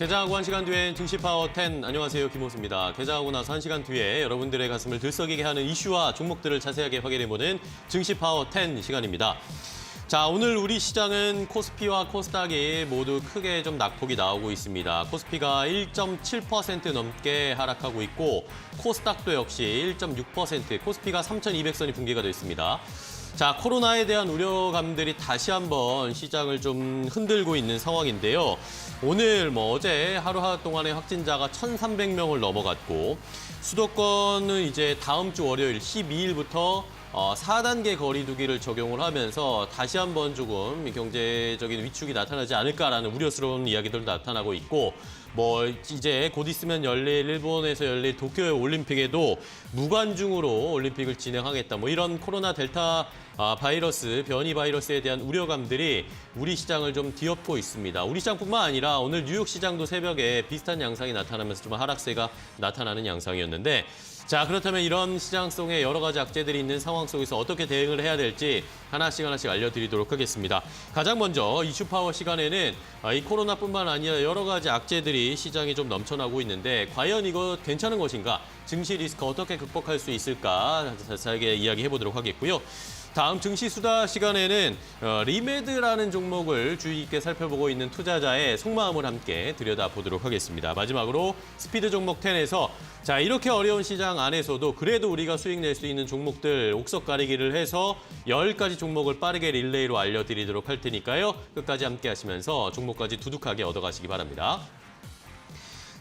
개장하고 1시간 뒤엔 증시파워 10. 안녕하세요, 김호수입니다. 개장하고 나서 1시간 뒤에 여러분들의 가슴을 들썩이게 하는 이슈와 종목들을 자세하게 확인해보는 증시파워 10 시간입니다. 자, 오늘 우리 시장은 코스피와 코스닥이 모두 크게 좀 낙폭이 나오고 있습니다. 코스피가 1.7% 넘게 하락하고 있고 코스닥도 역시 1.6%, 코스피가 3,200선이 붕괴가 됐습니다. 자, 코로나에 대한 우려감들이 다시 한번 시장을 좀 흔들고 있는 상황인데요. 오늘 어제 하루 동안의 확진자가 1,300명을 넘어갔고 수도권은 이제 다음 주 월요일 12일부터 4단계 거리 두기를 적용을 하면서 다시 한번 조금 경제적인 위축이 나타나지 않을까라는 우려스러운 이야기들도 나타나고 있고 이제 곧 있으면 일본에서 열릴 도쿄 올림픽에도 무관중으로 올림픽을 진행하겠다. 이런 코로나 델타 바이러스, 변이 바이러스에 대한 우려감들이 우리 시장을 좀 뒤엎고 있습니다. 우리 시장뿐만 아니라 오늘 뉴욕 시장도 새벽에 비슷한 양상이 나타나면서 좀 하락세가 나타나는 양상이었는데 자, 그렇다면 이런 시장 속에 여러 가지 악재들이 있는 상황 속에서 어떻게 대응을 해야 될지 하나씩 알려드리도록 하겠습니다. 가장 먼저 이슈파워 시간에는 이 코로나뿐만 아니라 여러 가지 악재들이 시장에 좀 넘쳐나고 있는데 과연 이거 괜찮은 것인가? 증시 리스크 어떻게 극복할 수 있을까? 자세하게 이야기해보도록 하겠고요. 다음 증시 수다 시간에는 리메드라는 종목을 주의 깊게 살펴보고 있는 투자자의 속마음을 함께 들여다보도록 하겠습니다. 마지막으로 스피드 종목 10에서 자, 이렇게 어려운 시장 안에서도 그래도 우리가 수익 낼 수 있는 종목들 옥석 가리기를 해서 10가지 종목을 빠르게 릴레이로 알려드리도록 할 테니까요. 끝까지 함께 하시면서 종목까지 두둑하게 얻어가시기 바랍니다.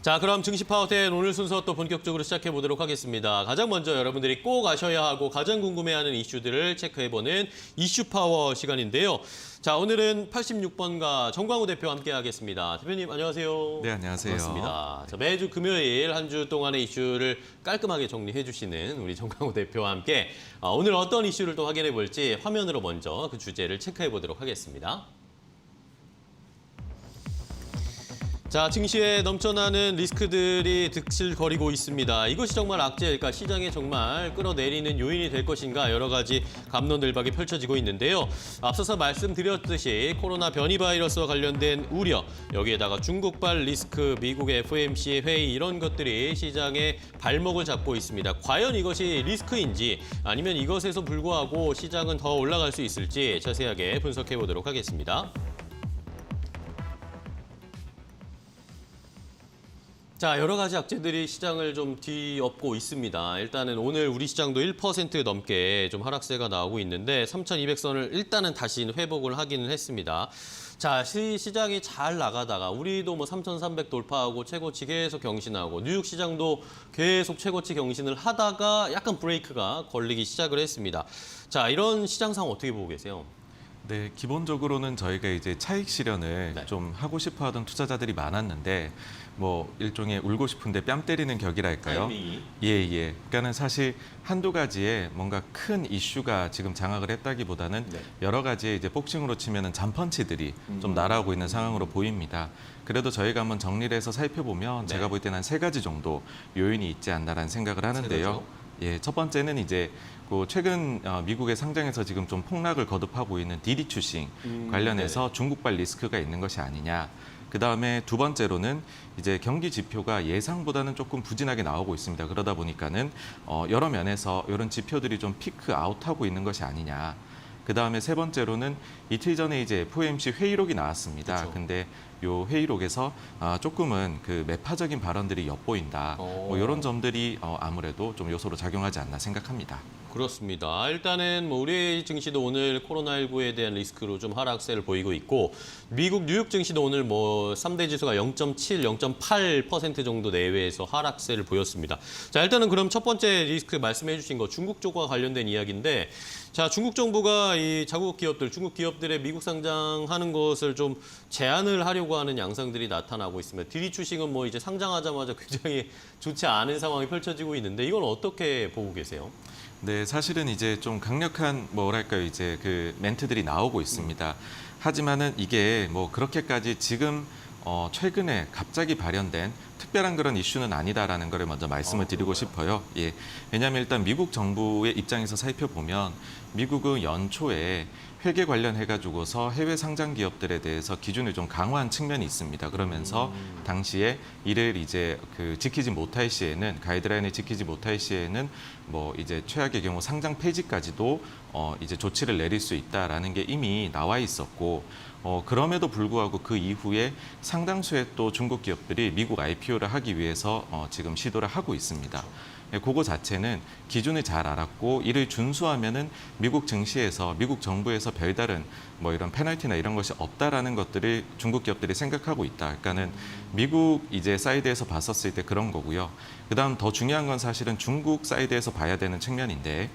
자, 그럼 증시파워 10 오늘 순서 또 본격적으로 시작해 보도록 하겠습니다. 가장 먼저 여러분들이 꼭 아셔야 하고 가장 궁금해하는 이슈들을 체크해보는 이슈파워 시간인데요. 자, 오늘은 86번가 정광우 대표와 함께 하겠습니다. 대표님 안녕하세요. 네, 안녕하세요. 반갑습니다. 자, 매주 금요일 한 주 동안의 이슈를 깔끔하게 정리해 주시는 우리 정광우 대표와 함께 오늘 어떤 이슈를 또 확인해 볼지 화면으로 먼저 그 주제를 체크해 보도록 하겠습니다. 자, 증시에 넘쳐나는 리스크들이 득실거리고 있습니다. 이것이 정말 악재일까? 시장에 정말 끌어내리는 요인이 될 것인가? 여러 가지 갑론들박이 펼쳐지고 있는데요. 앞서서 말씀드렸듯이 코로나 변이 바이러스와 관련된 우려, 여기에다가 중국발 리스크, 미국의 FOMC 회의 이런 것들이 시장에 발목을 잡고 있습니다. 과연 이것이 리스크인지 아니면 이것에서 불구하고 시장은 더 올라갈 수 있을지 자세하게 분석해 보도록 하겠습니다. 자, 여러 가지 악재들이 시장을 좀 뒤엎고 있습니다. 일단은 오늘 우리 시장도 1% 넘게 좀 하락세가 나오고 있는데 3,200선을 일단은 다시 회복을 하기는 했습니다. 자, 시장이 잘 나가다가 우리도 3,300 돌파하고 최고치 계속 경신하고 뉴욕 시장도 계속 최고치 경신을 하다가 약간 브레이크가 걸리기 시작을 했습니다. 자, 이런 시장 상황 어떻게 보고 계세요? 네, 기본적으로는 저희가 이제 차익 실현을 네. 좀 하고 싶어 하던 투자자들이 많았는데 일종의 울고 싶은데 뺨 때리는 격이랄까요? 타이밍이. 예. 그러니까는 사실 한두 가지의 뭔가 큰 이슈가 지금 장악을 했다기보다는 네. 여러 가지의 이제 복싱으로 치면은 잔펀치들이 좀 날아오고 있는 상황으로 보입니다. 그래도 저희가 한번 정리를 해서 살펴보면 네. 제가 볼 때는 한 3가지 정도 요인이 있지 않나라는 생각을 하는데요. 예, 첫 번째는 이제 최근 미국의 상장에서 지금 좀 폭락을 거듭하고 있는 디디 추싱 관련해서 중국발 리스크가 있는 것이 아니냐. 그다음에 두 번째로는 이제 경기 지표가 예상보다는 조금 부진하게 나오고 있습니다. 그러다 보니까는 여러 면에서 이런 지표들이 좀 피크 아웃하고 있는 것이 아니냐. 그다음에 세 번째로는 이틀 전에 이제 FOMC 회의록이 나왔습니다. 그렇죠. 근데 요 회의록에서 조금은 그 매파적인 발언들이 엿보인다. 이런 점들이 아무래도 좀 요소로 작용하지 않나 생각합니다. 그렇습니다. 일단은 우리 증시도 오늘 코로나19에 대한 리스크로 좀 하락세를 보이고 있고 미국 뉴욕 증시도 오늘 3대 지수가 0.7, 0.8% 정도 내외에서 하락세를 보였습니다. 자, 일단은 그럼 첫 번째 리스크 말씀해 주신 거 중국 쪽과 관련된 이야기인데 자, 중국 정부가 이 자국 기업들, 중국 기업들의 미국 상장하는 것을 좀 제한을 하려고 하는 양상들이 나타나고 있습니다. 디디 추싱은 이제 상장하자마자 굉장히 좋지 않은 상황이 펼쳐지고 있는데 이건 어떻게 보고 계세요? 네, 사실은 이제 좀 강력한 이제 그 멘트들이 나오고 있습니다. 하지만은 이게 그렇게까지 지금 최근에 갑자기 발현된 특별한 그런 이슈는 아니다라는 걸 먼저 말씀을 드리고 싶어요. 예. 왜냐하면 일단 미국 정부의 입장에서 살펴보면 미국은 연초에 회계 관련해가지고서 해외 상장 기업들에 대해서 기준을 좀 강화한 측면이 있습니다. 그러면서 당시에 이를 이제 지키지 못할 시에는 가이드라인을 지키지 못할 시에는 뭐 이제 최악의 경우 상장 폐지까지도 이제 조치를 내릴 수 있다라는 게 이미 나와 있었고 그럼에도 불구하고 그 이후에 상당수의 또 중국 기업들이 미국 IPO를 하기 위해서 지금 시도를 하고 있습니다. 예, 그거 자체는 기준을 잘 알았고 이를 준수하면은 미국 증시에서 미국 정부에서 별다른 뭐 이런 페널티나 이런 것이 없다라는 것들을 중국 기업들이 생각하고 있다. 그러니까는 미국 이제 사이드에서 봤었을 때 그런 거고요. 그다음 더 중요한 건 사실은 중국 사이드에서 봐야 되는 측면인데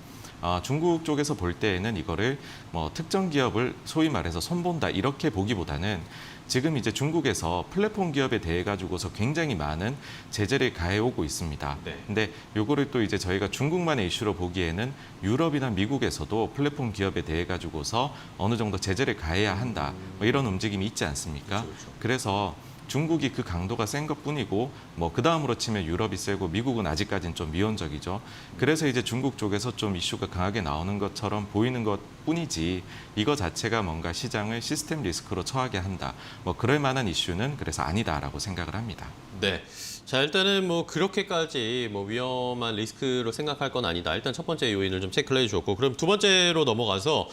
중국 쪽에서 볼 때에는 이거를 뭐 특정 기업을 소위 말해서 손본다 이렇게 보기보다는 지금 이제 중국에서 플랫폼 기업에 대해 가지고서 굉장히 많은 제재를 가해오고 있습니다. 네. 근데 요거를 또 이제 저희가 중국만의 이슈로 보기에는 유럽이나 미국에서도 플랫폼 기업에 대해 가지고서 어느 정도 제재를 가해야 한다. 뭐 이런 움직임이 있지 않습니까? 그렇죠. 그래서 중국이 그 강도가 센 것뿐이고 뭐 그 다음으로 치면 유럽이 세고 미국은 아직까지는 좀 미온적이죠. 그래서 이제 중국 쪽에서 좀 이슈가 강하게 나오는 것처럼 보이는 것뿐이지 이거 자체가 뭔가 시장을 시스템 리스크로 처하게 한다. 뭐 그럴 만한 이슈는 그래서 아니다라고 생각을 합니다. 네. 자, 일단은 뭐 그렇게까지 뭐 위험한 리스크로 생각할 건 아니다. 일단 첫 번째 요인을 좀 체크를 해주셨고, 그럼 두 번째로 넘어가서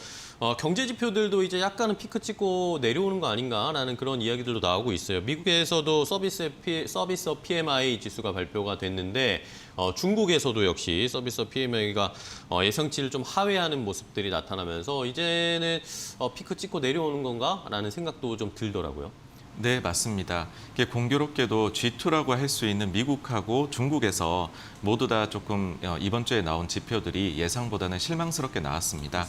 경제 지표들도 이제 약간은 피크 찍고 내려오는 거 아닌가라는 그런 이야기들도 나오고 있어요. 미국에서도 서비스업 PMI 지수가 발표가 됐는데 중국에서도 역시 서비스업 PMI가 예상치를 좀 하회하는 모습들이 나타나면서 이제는 피크 찍고 내려오는 건가라는 생각도 좀 들더라고요. 네, 맞습니다. 이게 공교롭게도 G2라고 할 수 있는 미국하고 중국에서 모두 다 조금 이번 주에 나온 지표들이 예상보다는 실망스럽게 나왔습니다.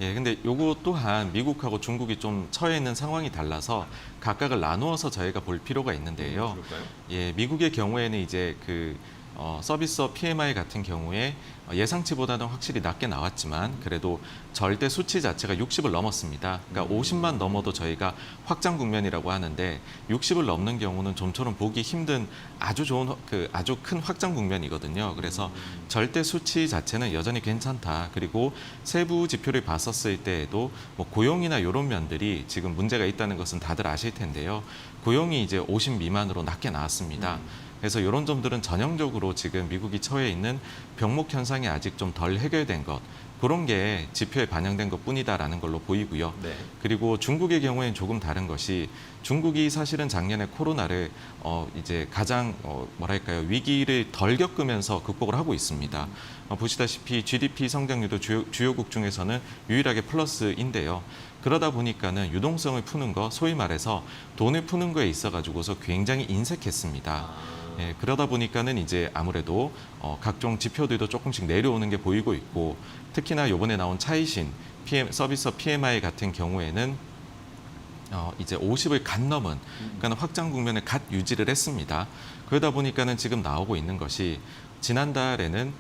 예, 근데 요거 또한 미국하고 중국이 좀 처해 있는 상황이 달라서 각각을 나누어서 저희가 볼 필요가 있는데요. 그럴까요? 예, 미국의 경우에는 이제 서비스업 PMI 같은 경우에 예상치보다는 확실히 낮게 나왔지만 그래도 절대 수치 자체가 60을 넘었습니다. 그러니까 50만 넘어도 저희가 확장 국면이라고 하는데 60을 넘는 경우는 좀처럼 보기 힘든 아주 좋은 아주 큰 확장 국면이거든요. 그래서 절대 수치 자체는 여전히 괜찮다. 그리고 세부 지표를 봤었을 때에도 뭐 고용이나 이런 면들이 지금 문제가 있다는 것은 다들 아실 텐데요. 고용이 이제 50 미만으로 낮게 나왔습니다. 그래서 이런 점들은 전형적으로 지금 미국이 처해 있는 병목 현상이 아직 좀 덜 해결된 것, 그런 게 지표에 반영된 것뿐이다라는 걸로 보이고요. 네. 그리고 중국의 경우에는 조금 다른 것이 중국이 사실은 작년에 코로나를 이제 가장 뭐랄까요 위기를 덜 겪으면서 극복을 하고 있습니다. 보시다시피 GDP 성장률도 주요국 중에서는 유일하게 플러스인데요. 그러다 보니까는 유동성을 푸는 거, 소위 말해서 돈을 푸는 거에 있어 가지고서 굉장히 인색했습니다. 예, 그러다 보니까는 이제 아무래도 각종 지표들도 조금씩 내려오는 게 보이고 있고 특히나 이번에 나온 차이신 서비스업 PMI 같은 경우에는 이제 50을 갓 넘은 그러니까 확장 국면을 갓 유지를 했습니다. 그러다 보니까는 지금 나오고 있는 것이 지난달에는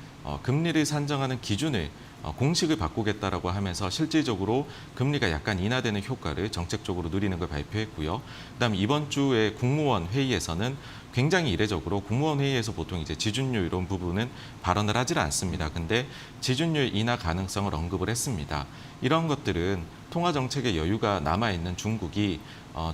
금리를 산정하는 기준을 공식을 바꾸겠다라고 하면서 실질적으로 금리가 약간 인하되는 효과를 정책적으로 누리는 걸 발표했고요. 그다음에 이번 주에 국무원 회의에서는 굉장히 이례적으로 국무원 회의에서 보통 이제 지준율 이런 부분은 발언을 하질 않습니다. 근데 지준율 인하 가능성을 언급을 했습니다. 이런 것들은 통화 정책의 여유가 남아 있는 중국이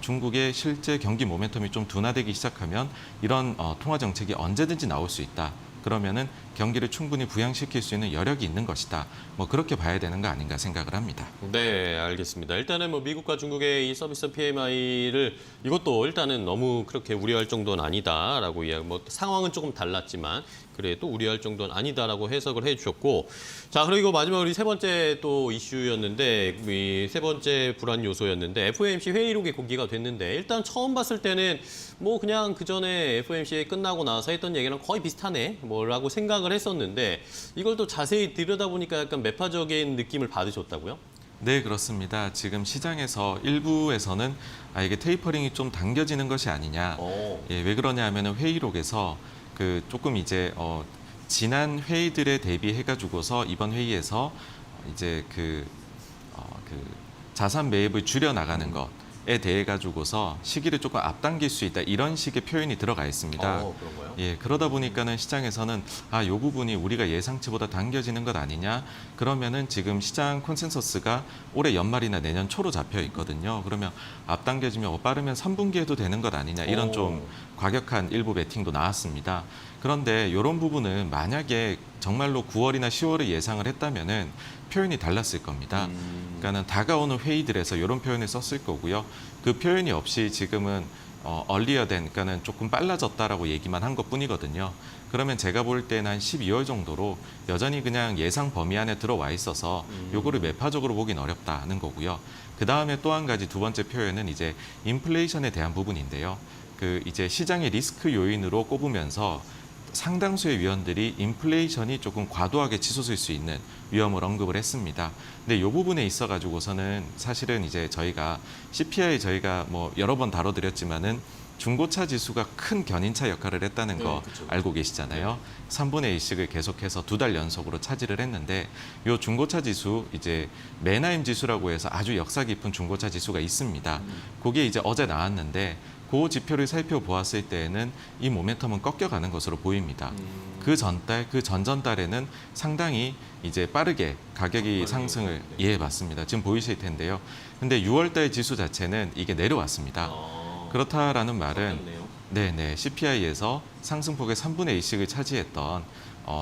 중국의 실제 경기 모멘텀이 좀 둔화되기 시작하면 이런 통화 정책이 언제든지 나올 수 있다. 그러면은 경기를 충분히 부양시킬 수 있는 여력이 있는 것이다. 뭐 그렇게 봐야 되는 거 아닌가 생각을 합니다. 네, 알겠습니다. 일단은 뭐 미국과 중국의 이 서비스 PMI를 이것도 일단은 너무 그렇게 우려할 정도는 아니다라고 이야기. 뭐 상황은 조금 달랐지만 그래도 우려할 정도는 아니다라고 해석을 해주셨고, 자 그리고 마지막으로 세 번째 또 이슈였는데 이 세 번째 불안 요소였는데 FOMC 회의록이 공개가 됐는데 일단 처음 봤을 때는 뭐 그냥 그 전에 FOMC 끝나고 나서 했던 얘기랑 거의 비슷하네 뭐라고 생각을 했었는데 이걸 또 자세히 들여다보니까 약간 매파적인 느낌을 받으셨다고요? 네, 그렇습니다. 지금 시장에서 일부에서는 이게 테이퍼링이 좀 당겨지는 것이 아니냐. 예, 왜 그러냐 하면은 회의록에서 조금 이제 지난 회의들에 대비해가지고서 이번 회의에서 이제 자산 매입을 줄여 나가는 것. 대해 가지고서 시기를 조금 앞당길 수 있다 이런 식의 표현이 들어가 있습니다. 그런가요? 예, 그러다 보니까는 시장에서는 이 부분이 우리가 예상치보다 당겨지는 것 아니냐? 그러면은 지금 시장 콘센서스가 올해 연말이나 내년 초로 잡혀 있거든요. 그러면 앞당겨지면 빠르면 3분기에도 되는 것 아니냐? 이런 좀 과격한 일부 베팅도 나왔습니다. 그런데 이런 부분은 만약에 정말로 9월이나 10월을 예상을 했다면은 표현이 달랐을 겁니다. 그러니까는 다가오는 회의들에서 이런 표현을 썼을 거고요. 그 표현이 없이 지금은 earlier than, 그러니까는 조금 빨라졌다라고 얘기만 한 것뿐이거든요. 그러면 제가 볼 때는 한 12월 정도로 여전히 그냥 예상 범위 안에 들어와 있어서 요거를 매파적으로 보긴 어렵다는 거고요. 그 다음에 또 한 가지 두 번째 표현은 이제 인플레이션에 대한 부분인데요. 그 이제 시장의 리스크 요인으로 꼽으면서 상당수의 위원들이 인플레이션이 조금 과도하게 치솟을 수 있는 위험을 언급을 했습니다. 근데 이 부분에 있어 가지고서는 사실은 이제 저희가 CPI 저희가 뭐 여러 번 다뤄드렸지만은 중고차 지수가 큰 견인차 역할을 했다는 거 그쵸. 알고 계시잖아요. 3분의 1씩을 계속해서 두 달 연속으로 차지를 했는데 이 중고차 지수 이제 메나임 지수라고 해서 아주 역사 깊은 중고차 지수가 있습니다. 그게 이제 어제 나왔는데 그 지표를 살펴보았을 때에는 이 모멘텀은 꺾여가는 것으로 보입니다. 그 전달, 그 전전달에는 상당히 이제 빠르게 가격이 상승을 맞습니다. 지금 보이실 텐데요. 근데 6월달 지수 자체는 이게 내려왔습니다. 그렇다라는 말은 꺾였네요. 네네 CPI에서 상승폭의 3분의 1씩을 차지했던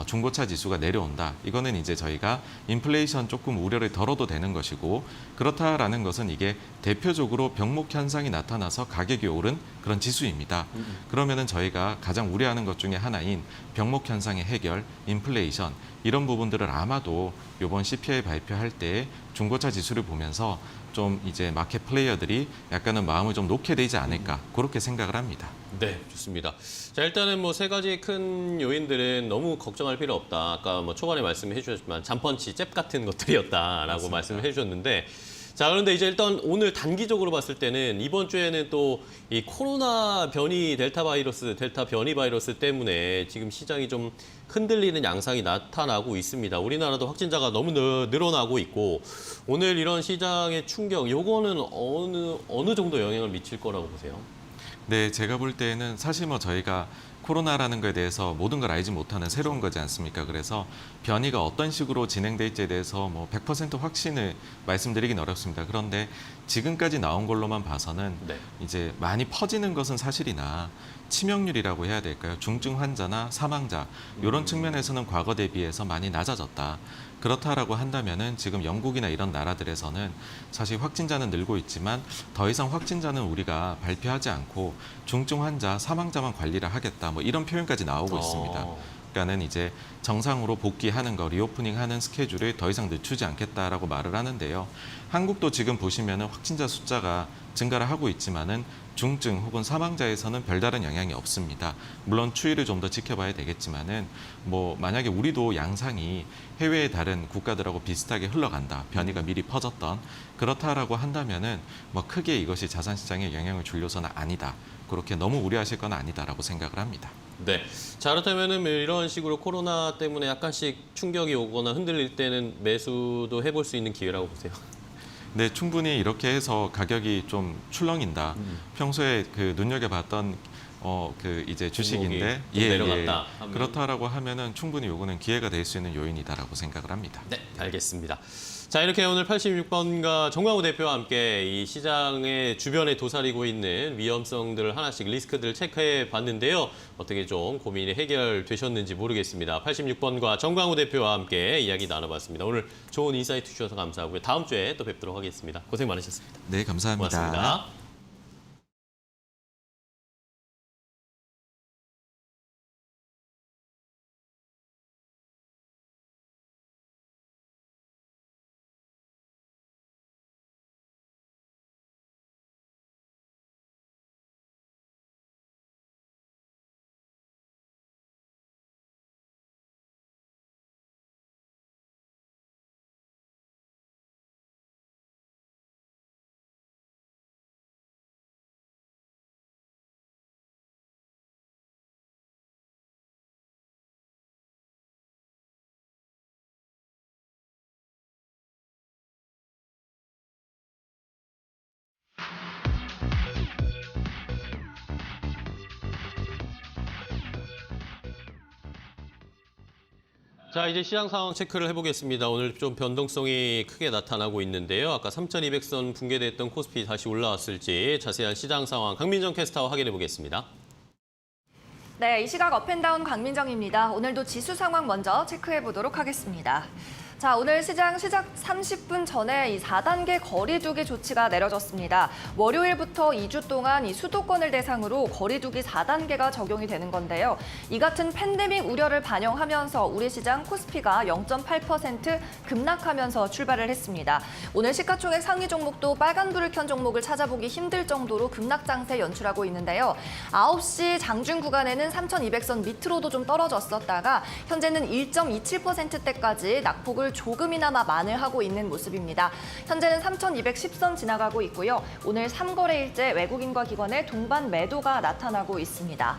중고차 지수가 내려온다. 이거는 이제 저희가 인플레이션 조금 우려를 덜어도 되는 것이고 그렇다라는 것은 이게 대표적으로 병목 현상이 나타나서 가격이 오른 그런 지수입니다. 그러면은 저희가 가장 우려하는 것 중에 하나인 병목 현상의 해결, 인플레이션 이런 부분들을 아마도 이번 CPI 발표할 때 중고차 지수를 보면서 좀 이제 마켓 플레이어들이 약간은 마음을 좀 놓게 되지 않을까 그렇게 생각을 합니다. 네, 좋습니다. 자, 일단은 뭐 세 가지 큰 요인들은 너무 걱정할 필요 없다. 아까 뭐 초반에 말씀해 주셨지만 잠펀치, 잽 같은 것들이었다라고 맞습니다. 말씀을 해주셨는데, 자, 그런데 이제 일단 오늘 단기적으로 봤을 때는 이번 주에는 또 이 코로나 변이 델타 변이 바이러스 때문에 지금 시장이 좀 흔들리는 양상이 나타나고 있습니다. 우리나라도 확진자가 너무 늘어나고 있고 오늘 이런 시장의 충격, 요거는 어느 정도 영향을 미칠 거라고 보세요? 네, 제가 볼 때는 사실 뭐 저희가 코로나라는 거에 대해서 모든 걸 알지 못하는 새로운 거지 않습니까? 그래서 변이가 어떤 식으로 진행될지에 대해서 뭐 100% 확신을 말씀드리긴 어렵습니다. 그런데 지금까지 나온 걸로만 봐서는 네. 이제 많이 퍼지는 것은 사실이나 치명률이라고 해야 될까요? 중증 환자나 사망자 이런 측면에서는 과거 대비해서 많이 낮아졌다. 그렇다라고 한다면은 지금 영국이나 이런 나라들에서는 사실 확진자는 늘고 있지만 더 이상 확진자는 우리가 발표하지 않고 중증 환자, 사망자만 관리를 하겠다. 뭐 이런 표현까지 나오고 있습니다. 그러니까는 이제 정상으로 복귀하는 거, 리오프닝하는 스케줄을 더 이상 늦추지 않겠다라고 말을 하는데요. 한국도 지금 보시면은 확진자 숫자가 증가를 하고 있지만은 중증 혹은 사망자에서는 별다른 영향이 없습니다. 물론 추이를 좀 더 지켜봐야 되겠지만은 뭐 만약에 우리도 양상이 해외의 다른 국가들하고 비슷하게 흘러간다. 변이가 미리 퍼졌던 그렇다라고 한다면은 뭐 크게 이것이 자산 시장에 영향을 줄 요소는 아니다. 그렇게 너무 우려하실 건 아니다라고 생각을 합니다. 네. 자, 그렇다면은 이런 식으로 코로나 때문에 약간씩 충격이 오거나 흔들릴 때는 매수도 해볼 수 있는 기회라고 보세요. 네, 충분히 이렇게 해서 가격이 좀 출렁인다. 평소에 그 눈여겨봤던 그 이제 주식인데 좀 내려갔다 하면. 그렇다라고 하면은 충분히 요거는 기회가 될 수 있는 요인이다라고 생각을 합니다. 네, 알겠습니다. 자, 이렇게 오늘 86번가 정광우 대표와 함께 이 시장의 주변에 도사리고 있는 위험성들을 하나씩 리스크들을 체크해 봤는데요. 어떻게 좀 고민이 해결되셨는지 모르겠습니다. 86번가 정광우 대표와 함께 이야기 나눠봤습니다. 오늘 좋은 인사이트 주셔서 감사하고요. 다음 주에 또 뵙도록 하겠습니다. 고생 많으셨습니다. 네, 감사합니다. 고맙습니다. 자, 이제 시장 상황 체크를 해보겠습니다. 오늘 좀 변동성이 크게 나타나고 있는데요. 아까 3,200선 붕괴됐던 코스피 다시 올라왔을지 자세한 시장 상황 강민정 캐스터와 확인해 보겠습니다. 네, 이 시각 업앤다운 강민정입니다. 오늘도 지수 상황 먼저 체크해 보도록 하겠습니다. 자, 오늘 시장 시작 30분 전에 이 4단계 거리두기 조치가 내려졌습니다. 월요일부터 2주 동안 이 수도권을 대상으로 거리두기 4단계가 적용이 되는 건데요. 이 같은 팬데믹 우려를 반영하면서 우리 시장 코스피가 0.8% 급락하면서 출발을 했습니다. 오늘 시가총액 상위 종목도 빨간불을 켠 종목을 찾아보기 힘들 정도로 급락 장세 연출하고 있는데요. 9시 장중 구간에는 3,200선 밑으로도 좀 떨어졌었다가 현재는 1.27%대까지 낙폭을 조금이나마 만회하고 있는 모습입니다. 현재는 3,210선 지나가고 있고요. 오늘 3거래일째 외국인과 기관의 동반 매도가 나타나고 있습니다.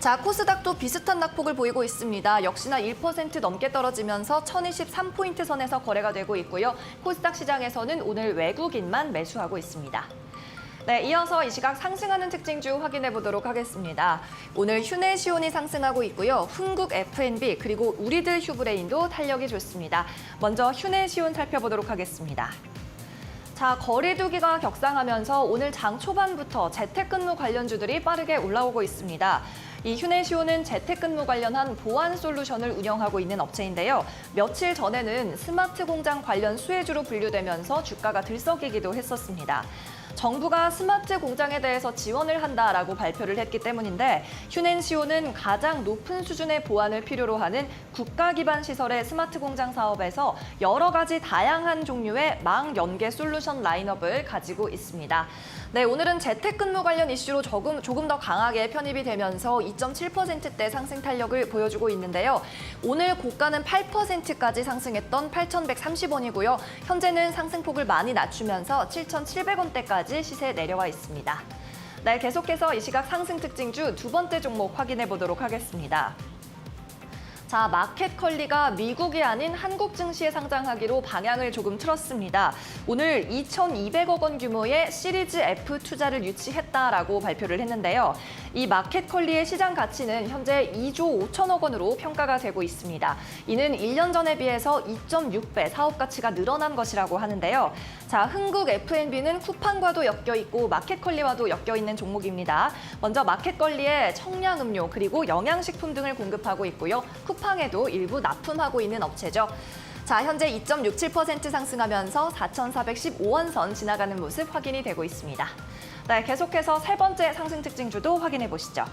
자, 코스닥도 비슷한 낙폭을 보이고 있습니다. 역시나 1% 넘게 떨어지면서 1,023포인트 선에서 거래가 되고 있고요. 코스닥 시장에서는 오늘 외국인만 매수하고 있습니다. 네, 이어서 이 시각 상승하는 특징주 확인해 보도록 하겠습니다. 오늘 휴내시온이 상승하고 있고요. 흥국 F&B 그리고 우리들 휴브레인도 탄력이 좋습니다. 먼저 휴내시온 살펴보도록 하겠습니다. 자, 거리두기가 격상하면서 오늘 장 초반부터 재택근무 관련주들이 빠르게 올라오고 있습니다. 이 휴내시온은 재택근무 관련한 보안 솔루션을 운영하고 있는 업체인데요. 며칠 전에는 스마트 공장 관련 수혜주로 분류되면서 주가가 들썩이기도 했었습니다. 정부가 스마트 공장에 대해서 지원을 한다라고 발표를 했기 때문인데 휴낸시오는 가장 높은 수준의 보안을 필요로 하는 국가 기반 시설의 스마트 공장 사업에서 여러 가지 다양한 종류의 망 연계 솔루션 라인업을 가지고 있습니다. 네, 오늘은 재택근무 관련 이슈로 조금 더 강하게 편입이 되면서 2.7%대 상승 탄력을 보여주고 있는데요. 오늘 고가는 8%까지 상승했던 8,130원이고요. 현재는 상승폭을 많이 낮추면서 7,700원대까지 시세 내려와 있습니다. 네, 계속해서 이 시각 상승 특징주 두 번째 종목 확인해 보도록 하겠습니다. 자, 마켓컬리가 미국이 아닌 한국 증시에 상장하기로 방향을 조금 틀었습니다. 오늘 2,200억 원 규모의 시리즈 F 투자를 유치했다라고 발표를 했는데요. 이 마켓컬리의 시장 가치는 현재 2조 5천억 원으로 평가가 되고 있습니다. 이는 1년 전에 비해서 2.6배 사업 가치가 늘어난 것이라고 하는데요. 자, 흥국 F&B는 쿠팡과도 엮여 있고 마켓컬리와도 엮여 있는 종목입니다. 먼저 마켓컬리에 청량음료 그리고 영양식품 등을 공급하고 있고요. 쿠팡에도 일부 납품하고 있는 업체죠. 자, 현재 2.67% 상승하면서 4,415원 선 지나가는 모습 확인이 되고 있습니다. 네, 계속해서 세 번째 상승 특징주도 확인해 보시죠.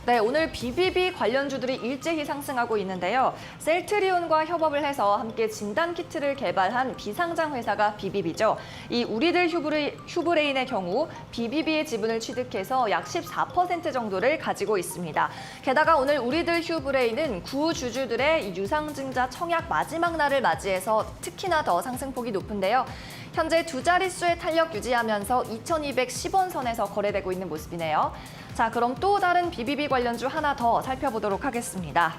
네, 오늘 BBB 관련주들이 일제히 상승하고 있는데요. 셀트리온과 협업을 해서 함께 진단키트를 개발한 비상장 회사가 BBB죠. 이 우리들 휴브레인의 경우 BBB의 지분을 취득해서 약 14% 정도를 가지고 있습니다. 게다가 오늘 우리들 휴브레인은 구주주들의 이 유상증자 청약 마지막 날을 맞이해서 특히나 더 상승폭이 높은데요. 현재 두 자릿수의 탄력 유지하면서 2,210원 선에서 거래되고 있는 모습이네요. 자, 그럼 또 다른 BBB 관련주 하나 더 살펴보도록 하겠습니다.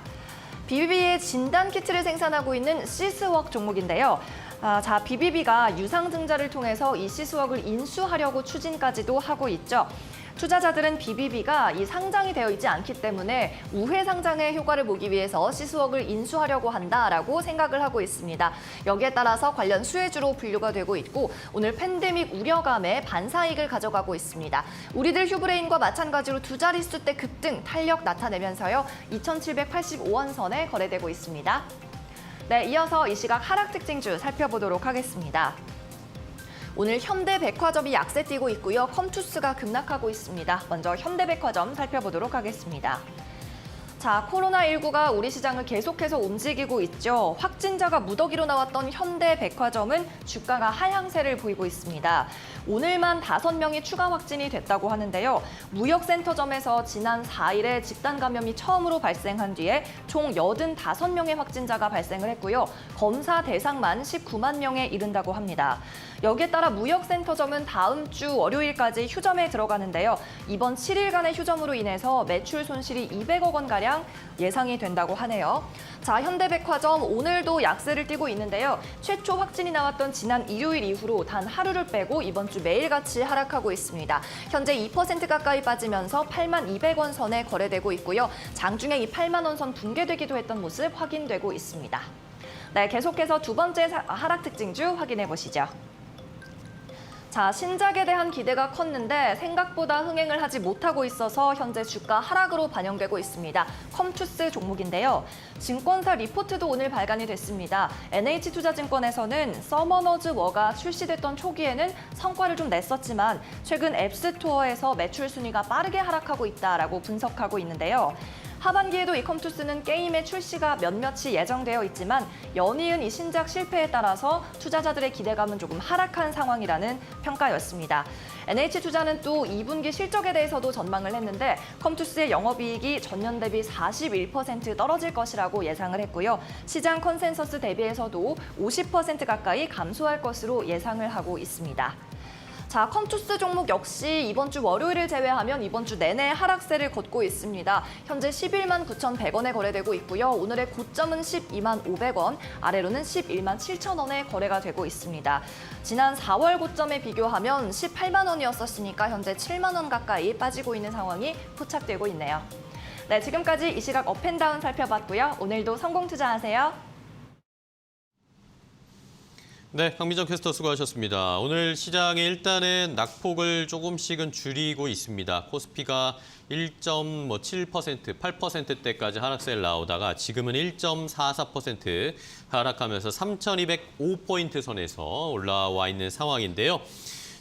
BBB의 진단키트를 생산하고 있는 시스웍 종목인데요. 자, BBB가 유상증자를 통해서 이 시스웍을 인수하려고 추진까지도 하고 있죠. 투자자들은 BBB가 이 상장이 되어 있지 않기 때문에 우회 상장의 효과를 보기 위해서 시스웍을 인수하려고 한다라고 생각을 하고 있습니다. 여기에 따라서 관련 수혜주로 분류가 되고 있고 오늘 팬데믹 우려감에 반사이익을 가져가고 있습니다. 우리들 휴브레인과 마찬가지로 두 자릿수 대 급등 탄력 나타내면서요. 2,785원 선에 거래되고 있습니다. 네, 이어서 이 시각 하락 특징주 살펴보도록 하겠습니다. 오늘 현대백화점이 약세 띄고 있고요. 컴투스가 급락하고 있습니다. 먼저 현대백화점 살펴보도록 하겠습니다. 자, 코로나19가 우리 시장을 계속해서 움직이고 있죠. 확진자가 무더기로 나왔던 현대백화점은 주가가 하향세를 보이고 있습니다. 오늘만 5명이 추가 확진이 됐다고 하는데요. 무역센터점에서 지난 4일에 집단 감염이 처음으로 발생한 뒤에 총 85명의 확진자가 발생을 했고요. 검사 대상만 19만 명에 이른다고 합니다. 여기에 따라 무역센터점은 다음 주 월요일까지 휴점에 들어가는데요. 이번 7일간의 휴점으로 인해서 매출 손실이 200억 원가량 예상이 된다고 하네요. 자, 현대백화점 오늘도 약세를 띠고 있는데요. 최초 확진이 나왔던 지난 일요일 이후로 단 하루를 빼고 이번 주 매일같이 하락하고 있습니다. 현재 2% 가까이 빠지면서 8만 200원 선에 거래되고 있고요. 장중에 이 8만 원 선 붕괴되기도 했던 모습 확인되고 있습니다. 네, 계속해서 두 번째 하락 특징주 확인해 보시죠. 자, 신작에 대한 기대가 컸는데 생각보다 흥행을 하지 못하고 있어서 현재 주가 하락으로 반영되고 있습니다. 컴투스 종목인데요. 증권사 리포트도 오늘 발간이 됐습니다. NH투자증권에서는 서머너즈 워가 출시됐던 초기에는 성과를 좀 냈었지만 최근 앱스토어에서 매출 순위가 빠르게 하락하고 있다라고 분석하고 있는데요. 하반기에도 이 컴투스는 게임의 출시가 몇몇이 예정되어 있지만 연이은 이 신작 실패에 따라서 투자자들의 기대감은 조금 하락한 상황이라는 평가였습니다. NH투자는 또 2분기 실적에 대해서도 전망을 했는데 컴투스의 영업이익이 전년 대비 41% 떨어질 것이라고 예상을 했고요. 시장 컨센서스 대비해서도 50% 가까이 감소할 것으로 예상을 하고 있습니다. 자, 컴투스 종목 역시 이번 주 월요일을 제외하면 이번 주 내내 하락세를 걷고 있습니다. 현재 11만 9,100원에 거래되고 있고요. 오늘의 고점은 12만 500원, 아래로는 11만 7,000원에 거래가 되고 있습니다. 지난 4월 고점에 비교하면 18만 원이었었으니까 현재 7만 원 가까이 빠지고 있는 상황이 포착되고 있네요. 네, 지금까지 이 시각 업앤다운 살펴봤고요. 오늘도 성공 투자하세요. 네, 강민정 캐스터 수고하셨습니다. 오늘 시장에 일단은 낙폭을 조금씩은 줄이고 있습니다. 코스피가 1.7%, 8%대까지 하락세를 나오다가 지금은 1.44% 하락하면서 3,205포인트 선에서 올라와 있는 상황인데요.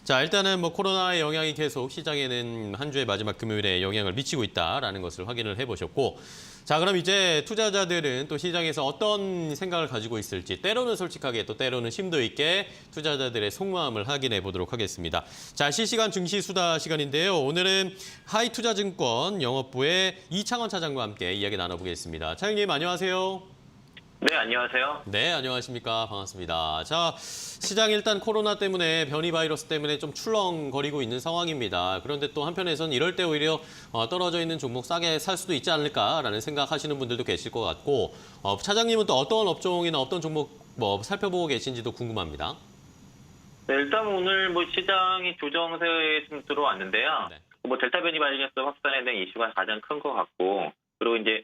자, 일단은 코로나의 영향이 계속 시장에는 한 주의 마지막 금요일에 영향을 미치고 있다라는 것을 확인을 해보셨고, 자, 그럼 이제 투자자들은 또 시장에서 어떤 생각을 가지고 있을지 때로는 솔직하게 또 때로는 심도 있게 투자자들의 속마음을 확인해 보도록 하겠습니다. 자, 실시간 증시 수다 시간인데요. 오늘은 하이투자증권 영업부의 이창원 차장과 함께 이야기 나눠보겠습니다. 차장님 안녕하세요. 네, 안녕하세요. 네, 안녕하십니까. 반갑습니다. 자, 시장 일단 코로나 때문에 변이 바이러스 때문에 좀 출렁거리고 있는 상황입니다. 그런데 또 한편에서는 이럴 때 오히려 떨어져 있는 종목 싸게 살 수도 있지 않을까라는 생각하시는 분들도 계실 것 같고, 차장님은 또 어떤 업종이나 어떤 종목 살펴보고 계신지도 궁금합니다. 네, 일단 오늘 시장이 조정세에 좀 들어왔는데요. 네. 델타 변이 바이러스 확산에 대한 이슈가 가장 큰 것 같고, 그리고 이제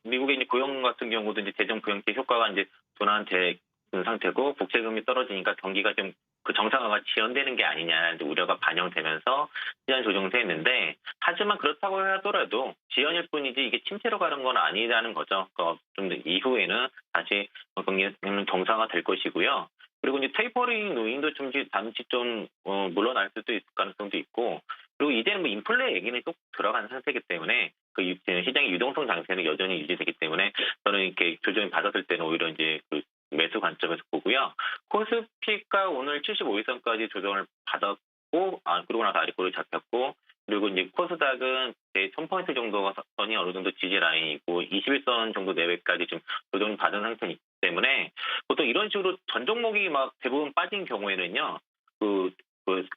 미국의 이제 고용 같은 경우도 이제 재정 부양제 효과가 이제 둔화된 상태고, 국채금리 떨어지니까 경기가 좀 그 정상화가 지연되는 게 아니냐는 우려가 반영되면서 시장 조정세였는데, 하지만 그렇다고 하더라도 지연일 뿐이지 이게 침체로 가는 건 아니라는 거죠. 좀 이후에는 다시 경기는 정상화 될 것이고요. 그리고 이제 테이퍼링 요인도 좀 잠시 좀 물러날 수도 있을 가능성도 있고, 그리고 이제는 인플레 얘기는 또 들어간 상태이기 때문에 그 시장의 유동성 장세는 여전히 유지되기 때문에 저는 이렇게 조정이 받았을 때는 오히려 이제 그 매수 관점에서 보고요. 코스피가 오늘 75일선까지 조정을 받았고, 그러고 나서 아래꼬리 잡혔고, 그리고 이제 코스닥은 1000포인트 정도가 선이 어느 정도 지지 라인이고 21선 정도 내외까지 좀 조정을 받은 상태이기 때문에 보통 이런 식으로 전 종목이 막 대부분 빠진 경우에는요, 그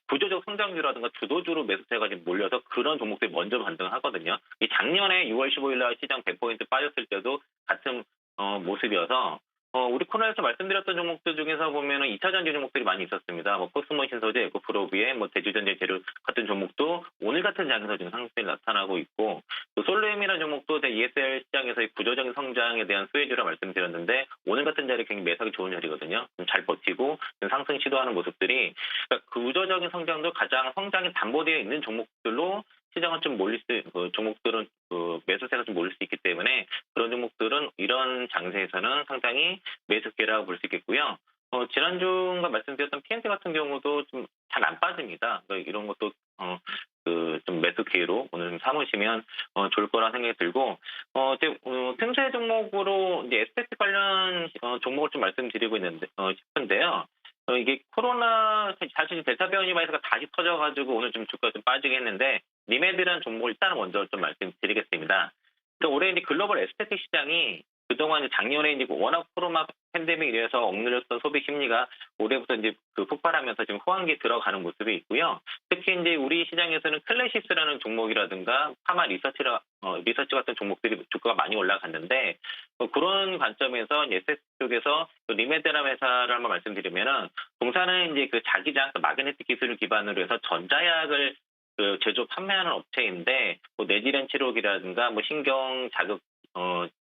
구조적 성장주라든가 주도주로 매수세가 좀 몰려서 그런 종목들이 먼저 반등하거든요. 작년에 6월 15일 날 시장 100포인트 빠졌을 때도 같은 모습이어서 우리 코너에서 말씀드렸던 종목들 중에서 보면은 2차 전지 종목들이 많이 있었습니다. 코스모 신소재, 에코프로비에 대주전자 재료 같은 종목도 오늘 같은 장에서 지금 상승이 나타나고 있고, 또 솔루엠이라는 종목도 ESR 시장에서의 구조적인 성장에 대한 수혜주라 말씀드렸는데 오늘 같은 자리에 굉장히 매수하기 좋은 자리거든요. 잘 버티고 상승 시도하는 모습들이, 그러니까 구조적인 성장도 가장 성장이 담보되어 있는 종목들로 시장은 좀 몰릴 종목들은 매수세가 좀 몰릴 수 있기 때문에 그런 종목들은 이런 장세에서는 상당히 매수기라고 볼 수 있겠고요. 지난주가 말씀드렸던 PNT 같은 경우도 좀 잘 안 빠집니다. 그러니까 이런 것도 좀 매수 기회로 오늘 좀 삼으시면 좋을 거라 생각이 들고, 틈새 종목으로 이제 에스테틱 관련 종목을 좀 말씀드리고 싶은데요. 이게 코로나 사실 델타 변이 바이러스가 다시 터져가지고 오늘 좀 주가가 좀 빠지게 했는데, 리메드라는 종목을 일단 먼저 좀 말씀드리겠습니다. 그러니까 올해 이제 글로벌 에스테틱 시장이 그동안 이제 작년에 이제 워낙 코로나 팬데믹 이래서 억눌렸던 소비 심리가 올해부터 이제 그 폭발하면서 지금 호황기에 들어가는 모습이 있고요. 특히 이제 우리 시장에서는 클래시스라는 종목이라든가 파마 리서치 같은 종목들이 주가가 많이 올라갔는데 그런 관점에서 SS 쪽에서 리메드라 회사를 한번 말씀드리면은 동사는 이제 그 자기장 마그네틱 기술을 기반으로 해서 전자약을 그 제조 판매하는 업체인데 뭐 뇌질환 치료기라든가 뭐 신경 자극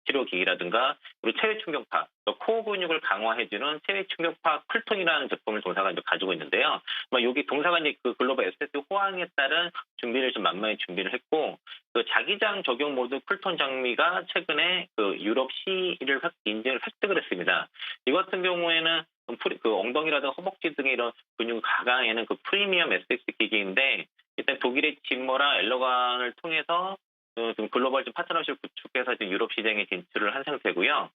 치료기기라든가 그리고 체외 충격파, 코어 근육을 강화해주는 체외 충격파 쿨톤이라는 제품을 동사가 이제 가지고 있는데요. 여기 동사가 이제 그 글로벌 에스테틱 호황에 따른 준비를 좀 만만히 준비를 했고, 그 자기장 적용 모드 쿨톤 장비가 최근에 그 유럽 CE를 인증을 획득을 했습니다. 이 같은 경우에는 그 엉덩이라든가 허벅지 등의 이런 근육을 강화하는 그 프리미엄 에스테틱 기기인데, 일단 독일의 진머랑 엘러간을 통해서 좀 글로벌 파트너십 구축해서 지금 유럽 시장에 진출을 한 상태고요.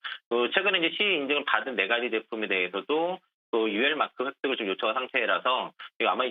최근에 이제 CE 인증을 받은 4가지 제품에 대해서도 그 UL 마크 획득을 좀 요청한 상태라서 아마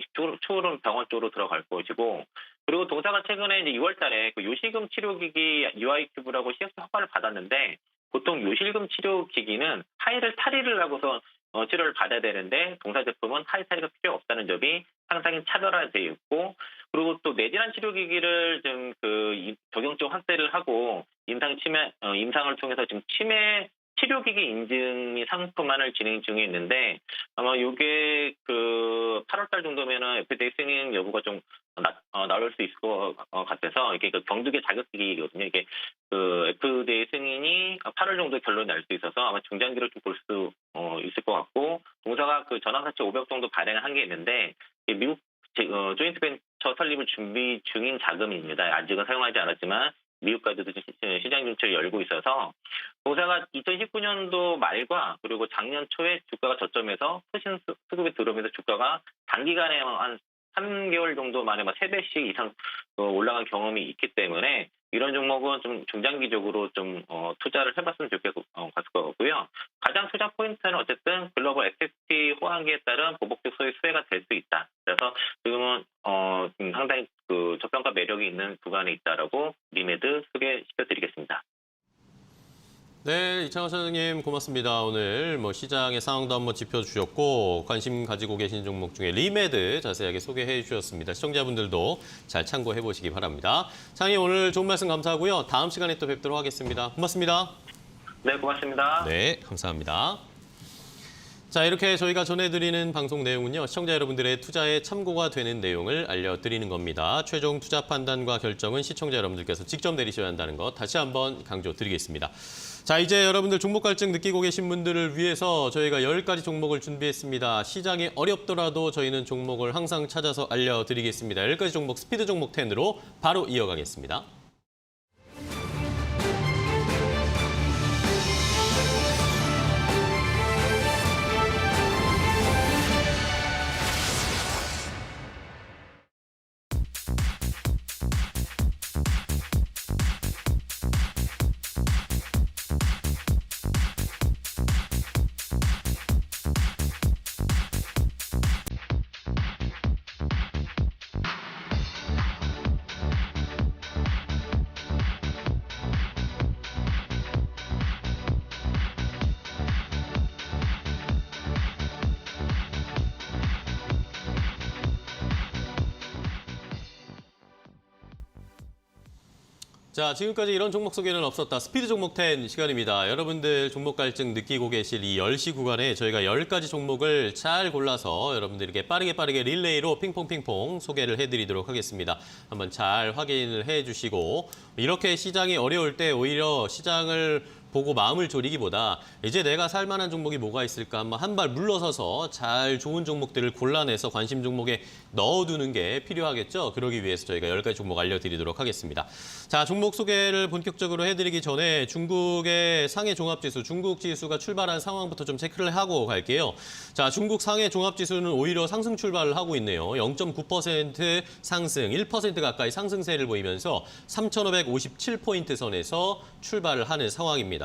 추후로는 병원 쪽으로 들어갈 것이고, 그리고 동사가 최근에 이제 6월달에 그 요실금 치료기기 UI큐브라고 CF 허가를 받았는데, 보통 요실금 치료기기는 하이를 탈의를 하고서 치료를 받아야 되는데 동사 제품은 하이 탈의가 필요 없다는 점이 상당히 차별화되어 있고, 그리고 또 뇌질환 치료기기를 좀 그 적용적 확대를 하고 임상을 통해서 지금 치매 치료기기 인증 상품안을 진행 중에 있는데, 아마 이게 그 8월달 정도면은 FDA 승인 여부가 좀 나올 수 있을 것 같아서, 이게 그 경두계 자극기기거든요. 이게 그 FDA 승인이 8월 정도 결론이 날 수 있어서 아마 중장기로 좀 볼 수 있을 것 같고, 동사가 그 전환사치 500 정도 발행을 한 게 있는데, 미국 조인트 벤처 설립을 준비 중인 자금입니다. 아직은 사용하지 않았지만 미국까지도 시장 진출을 열고 있어서, 동사가 2019년도 말과 그리고 작년 초에 주가가 저점에서 투신 수급이 들어오면서 주가가 단기간에 한 3개월 정도 만에 3배씩 이상 올라간 경험이 있기 때문에 이런 종목은 좀 중장기적으로 좀 투자를 해봤으면 좋겠을 것 같고요. 가장 투자 포인트는 어쨌든 글로벌 FT 호황기에 따른 보복적 소비 수혜가 될 수 있다. 그래서 지금은 상당히 그 저평가 매력이 있는 구간에 있다라고 리메드 소개시켜드리겠습니다. 네, 이창호 사장님 고맙습니다. 오늘 시장의 상황도 한번 짚어주셨고 관심 가지고 계신 종목 중에 리메드 자세하게 소개해 주셨습니다. 시청자분들도 잘 참고해 보시기 바랍니다. 사장님 오늘 좋은 말씀 감사하고요. 다음 시간에 또 뵙도록 하겠습니다. 고맙습니다. 네, 고맙습니다. 네, 감사합니다. 자, 이렇게 저희가 전해드리는 방송 내용은요, 시청자 여러분들의 투자에 참고가 되는 내용을 알려드리는 겁니다. 최종 투자 판단과 결정은 시청자 여러분들께서 직접 내리셔야 한다는 것 다시 한번 강조드리겠습니다. 자, 이제 여러분들 종목 갈증 느끼고 계신 분들을 위해서 저희가 10가지 종목을 준비했습니다. 시장이 어렵더라도 저희는 종목을 항상 찾아서 알려드리겠습니다. 10가지 종목 스피드 종목 10으로 바로 이어가겠습니다. 자, 지금까지 이런 종목 소개는 없었다. 스피드 종목 10 시간입니다. 여러분들 종목 갈증 느끼고 계실 이 10시 구간에 저희가 10가지 종목을 잘 골라서 여러분들에게 빠르게 릴레이로 핑퐁 소개를 해드리도록 하겠습니다. 한번 잘 확인을 해주시고, 이렇게 시장이 어려울 때 오히려 시장을 보고 마음을 졸이기보다 이제 내가 살 만한 종목이 뭐가 있을까 한번 한 발 물러서서 잘 좋은 종목들을 골라내서 관심 종목에 넣어두는 게 필요하겠죠. 그러기 위해서 저희가 10가지 종목 알려드리도록 하겠습니다. 자, 종목 소개를 본격적으로 해드리기 전에 중국의 상해 종합지수, 중국 지수가 출발한 상황부터 좀 체크를 하고 갈게요. 자, 중국 상해 종합지수는 오히려 상승 출발을 하고 있네요. 0.9% 상승, 1% 가까이 상승세를 보이면서 3,557포인트 선에서 출발을 하는 상황입니다.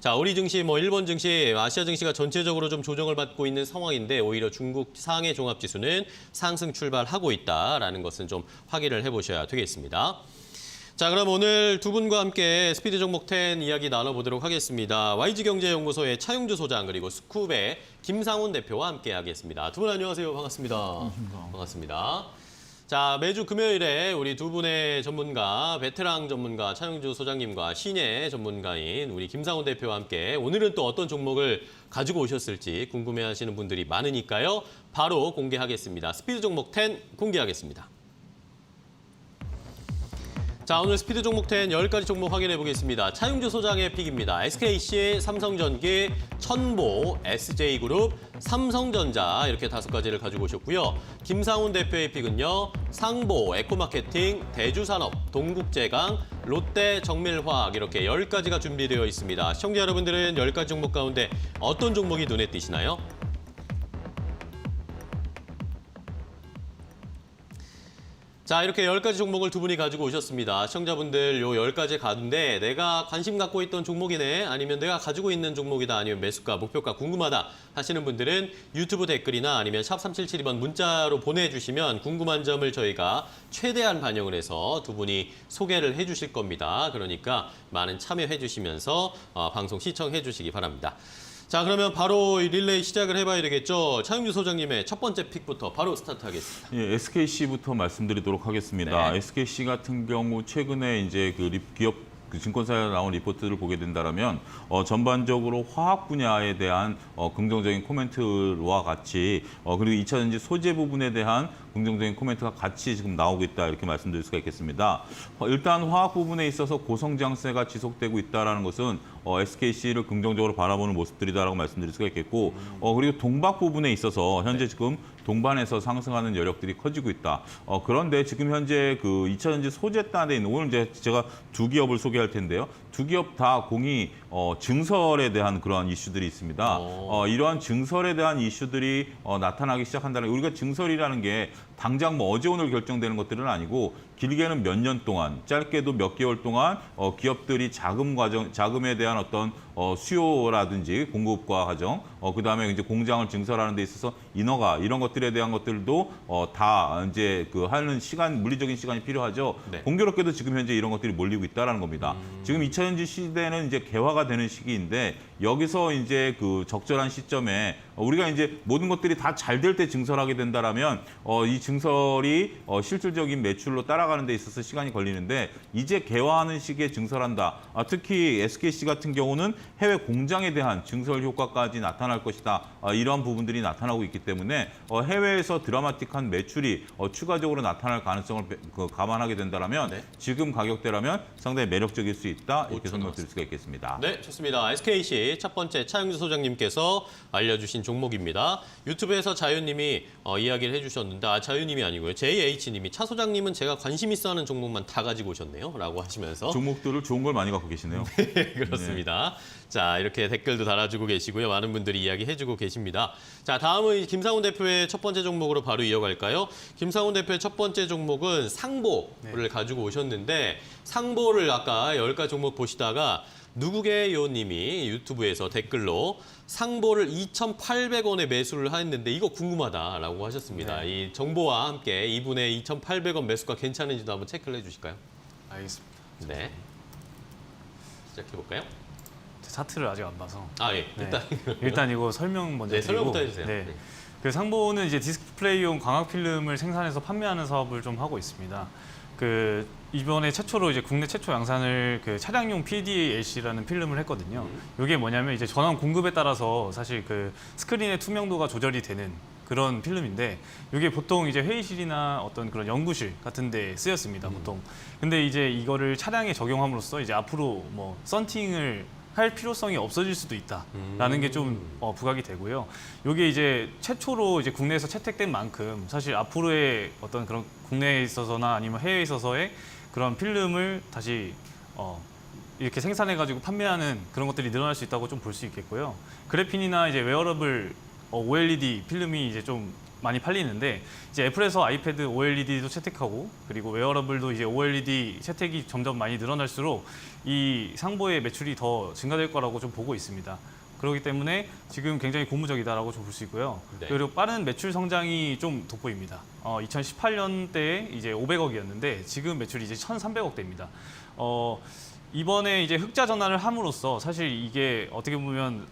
자, 우리 증시, 일본 증시, 아시아 증시가 전체적으로 좀 조정을 받고 있는 상황인데 오히려 중국 상해 종합지수는 상승 출발하고 있다라는 것은 좀 확인을 해보셔야 되겠습니다. 자, 그럼 오늘 두 분과 함께 스피드 종목 10 이야기 나눠보도록 하겠습니다. YG경제연구소의 차용주 소장 그리고 스쿱의 김상훈 대표와 함께하겠습니다. 두 분 안녕하세요. 반갑습니다. 반갑습니다. 자, 매주 금요일에 우리 두 분의 전문가, 베테랑 전문가 차용주 소장님과 신예 전문가인 우리 김상훈 대표와 함께 오늘은 또 어떤 종목을 가지고 오셨을지 궁금해하시는 분들이 많으니까요. 바로 공개하겠습니다. 스피드 종목 10 공개하겠습니다. 자, 오늘 스피드 종목 10 10가지 종목 확인해 보겠습니다. 차용주 소장의 픽입니다. SKC, 삼성전기, 천보, SJ그룹, 삼성전자 이렇게 5가지를 가지고 오셨고요. 김상훈 대표의 픽은요. 상보, 에코마케팅, 대주산업, 동국제강, 롯데, 정밀화학 이렇게 10가지가 준비되어 있습니다. 시청자 여러분들은 10가지 종목 가운데 어떤 종목이 눈에 띄시나요? 자, 이렇게 10가지 종목을 두 분이 가지고 오셨습니다. 시청자분들 요 10가지 가운데 내가 관심 갖고 있던 종목이네, 아니면 내가 가지고 있는 종목이다, 아니면 매수가, 목표가 궁금하다 하시는 분들은 유튜브 댓글이나 아니면 샵 3772번 문자로 보내주시면 궁금한 점을 저희가 최대한 반영을 해서 두 분이 소개를 해주실 겁니다. 그러니까 많은 참여해 주시면서 방송 시청해 주시기 바랍니다. 자, 그러면 바로 릴레이 시작을 해봐야 되겠죠. 차용주 소장님의 첫 번째 픽부터 바로 스타트하겠습니다. 예, SKC부터 말씀드리도록 하겠습니다. 네. SKC 같은 경우 최근에 이제 그 기업 증권사에 나온 리포트를 보게 된다면 전반적으로 화학 분야에 대한 긍정적인 코멘트와 같이 그리고 2차전지 소재 부분에 대한 긍정적인 코멘트가 같이 지금 나오고 있다 이렇게 말씀드릴 수가 있겠습니다. 일단 화학 부분에 있어서 고성장세가 지속되고 있다는 것은 SKC를 긍정적으로 바라보는 모습들이다라고 말씀드릴 수가 있겠고 그리고 동박 부분에 있어서 현재 지금 동반에서 상승하는 여력들이 커지고 있다. 그런데 지금 현재 그 2차전지 소재단에 있는 오늘 이제 제가 두 기업을 소개할 텐데요. 두 기업 다 공이 증설에 대한 그러한 이슈들이 있습니다. 이러한 증설에 대한 이슈들이 나타나기 시작한다는 우리가 증설이라는 게 당장 뭐 어제 오늘 결정되는 것들은 아니고 길게는 몇 년 동안, 짧게도 몇 개월 동안 기업들이 자금에 대한 어떤 수요라든지 공급과 과정, 그다음에 이제 공장을 증설하는 데 있어서 인허가 이런 것들에 대한 것들도 다 이제 그 하는 시간, 물리적인 시간이 필요하죠. 네. 공교롭게도 지금 현재 이런 것들이 몰리고 있다라는 겁니다. 지금 2차전지 시대는 이제 개화가 되는 시기인데 여기서 이제 그 적절한 시점에 우리가 이제 모든 것들이 다 잘 될 때 증설하게 된다라면 이 증설이 실질적인 매출로 따라가는 데 있어서 시간이 걸리는데 이제 개화하는 시기에 증설한다. 특히 SKC 같은 경우는 해외 공장에 대한 증설 효과까지 나타날 것이다. 이러한 부분들이 나타나고 있기 때문에 해외에서 드라마틱한 매출이 추가적으로 나타날 가능성을 감안하게 된다라면 네. 지금 가격대라면 상당히 매력적일 수 있다. 이렇게 5천 설명드릴 수가 있겠습니다. 네, 좋습니다. SKC 첫 번째 차용주 소장님께서 알려주신 종목입니다. 유튜브에서 자유님이 이야기를 해주셨는데 자유님이 아니고요. JH님이 차 소장님은 제가 관심 있어 하는 종목만 다 가지고 오셨네요. 라고 하시면서 종목들을 좋은 걸 많이 갖고 계시네요. 그렇습니다. 자, 이렇게 댓글도 달아주고 계시고요. 많은 분들이 이야기해주고 계십니다. 자, 다음은 김상훈 대표의 첫 번째 종목으로 바로 이어갈까요? 김상훈 대표의 첫 번째 종목은 상보를 가지고 오셨는데 상보를 아까 10가지 종목 보시다가 누구게요 님이 유튜브에서 댓글로 상보를 2,800원에 매수를 했는데 이거 궁금하다라고 하셨습니다. 네. 이 정보와 함께 이분의 2,800원 매수가 괜찮은지도 한번 체크를 해주실까요? 알겠습니다. 네. 시작해볼까요? 제 차트를 아직 안 봐서. 아, 예. 네. 일단 일단 이거 설명 먼저 네, 드리고. 설명부터 해주세요. 네. 네. 그 상보는 이제 디스플레이용 광학 필름을 생산해서 판매하는 사업을 좀 하고 있습니다. 그 이번에 최초로 이제 국내 최초 양산을 그 차량용 PDLC라는 필름을 했거든요. 이게 뭐냐면 이제 전원 공급에 따라서 사실 그 스크린의 투명도가 조절이 되는 그런 필름인데 이게 보통 이제 회의실이나 어떤 그런 연구실 같은 데 쓰였습니다, 보통. 근데 이제 이거를 차량에 적용함으로써 이제 앞으로 뭐 썬팅을 할 필요성이 없어질 수도 있다라는 게 좀 부각이 되고요. 이게 이제 최초로 이제 국내에서 채택된 만큼 사실 앞으로의 어떤 그런 국내에 있어서나 아니면 해외에 있어서의 그런 필름을 다시 이렇게 생산해가지고 판매하는 그런 것들이 늘어날 수 있다고 좀 볼 수 있겠고요. 그래핀이나 이제 웨어러블 OLED 필름이 이제 좀 많이 팔리는데 이제 애플에서 아이패드 OLED도 채택하고 그리고 웨어러블도 이제 OLED 채택이 점점 많이 늘어날수록 이 상보의 매출이 더 증가될 거라고 좀 보고 있습니다. 그렇기 때문에 지금 굉장히 고무적이다라고 볼 수 있고요. 네. 그리고 빠른 매출 성장이 좀 돋보입니다. 2018년대에 이제 500억이었는데 지금 매출이 이제 1,300억대입니다. 이번에 이제 흑자 전환을 함으로써 사실 이게 어떻게 보면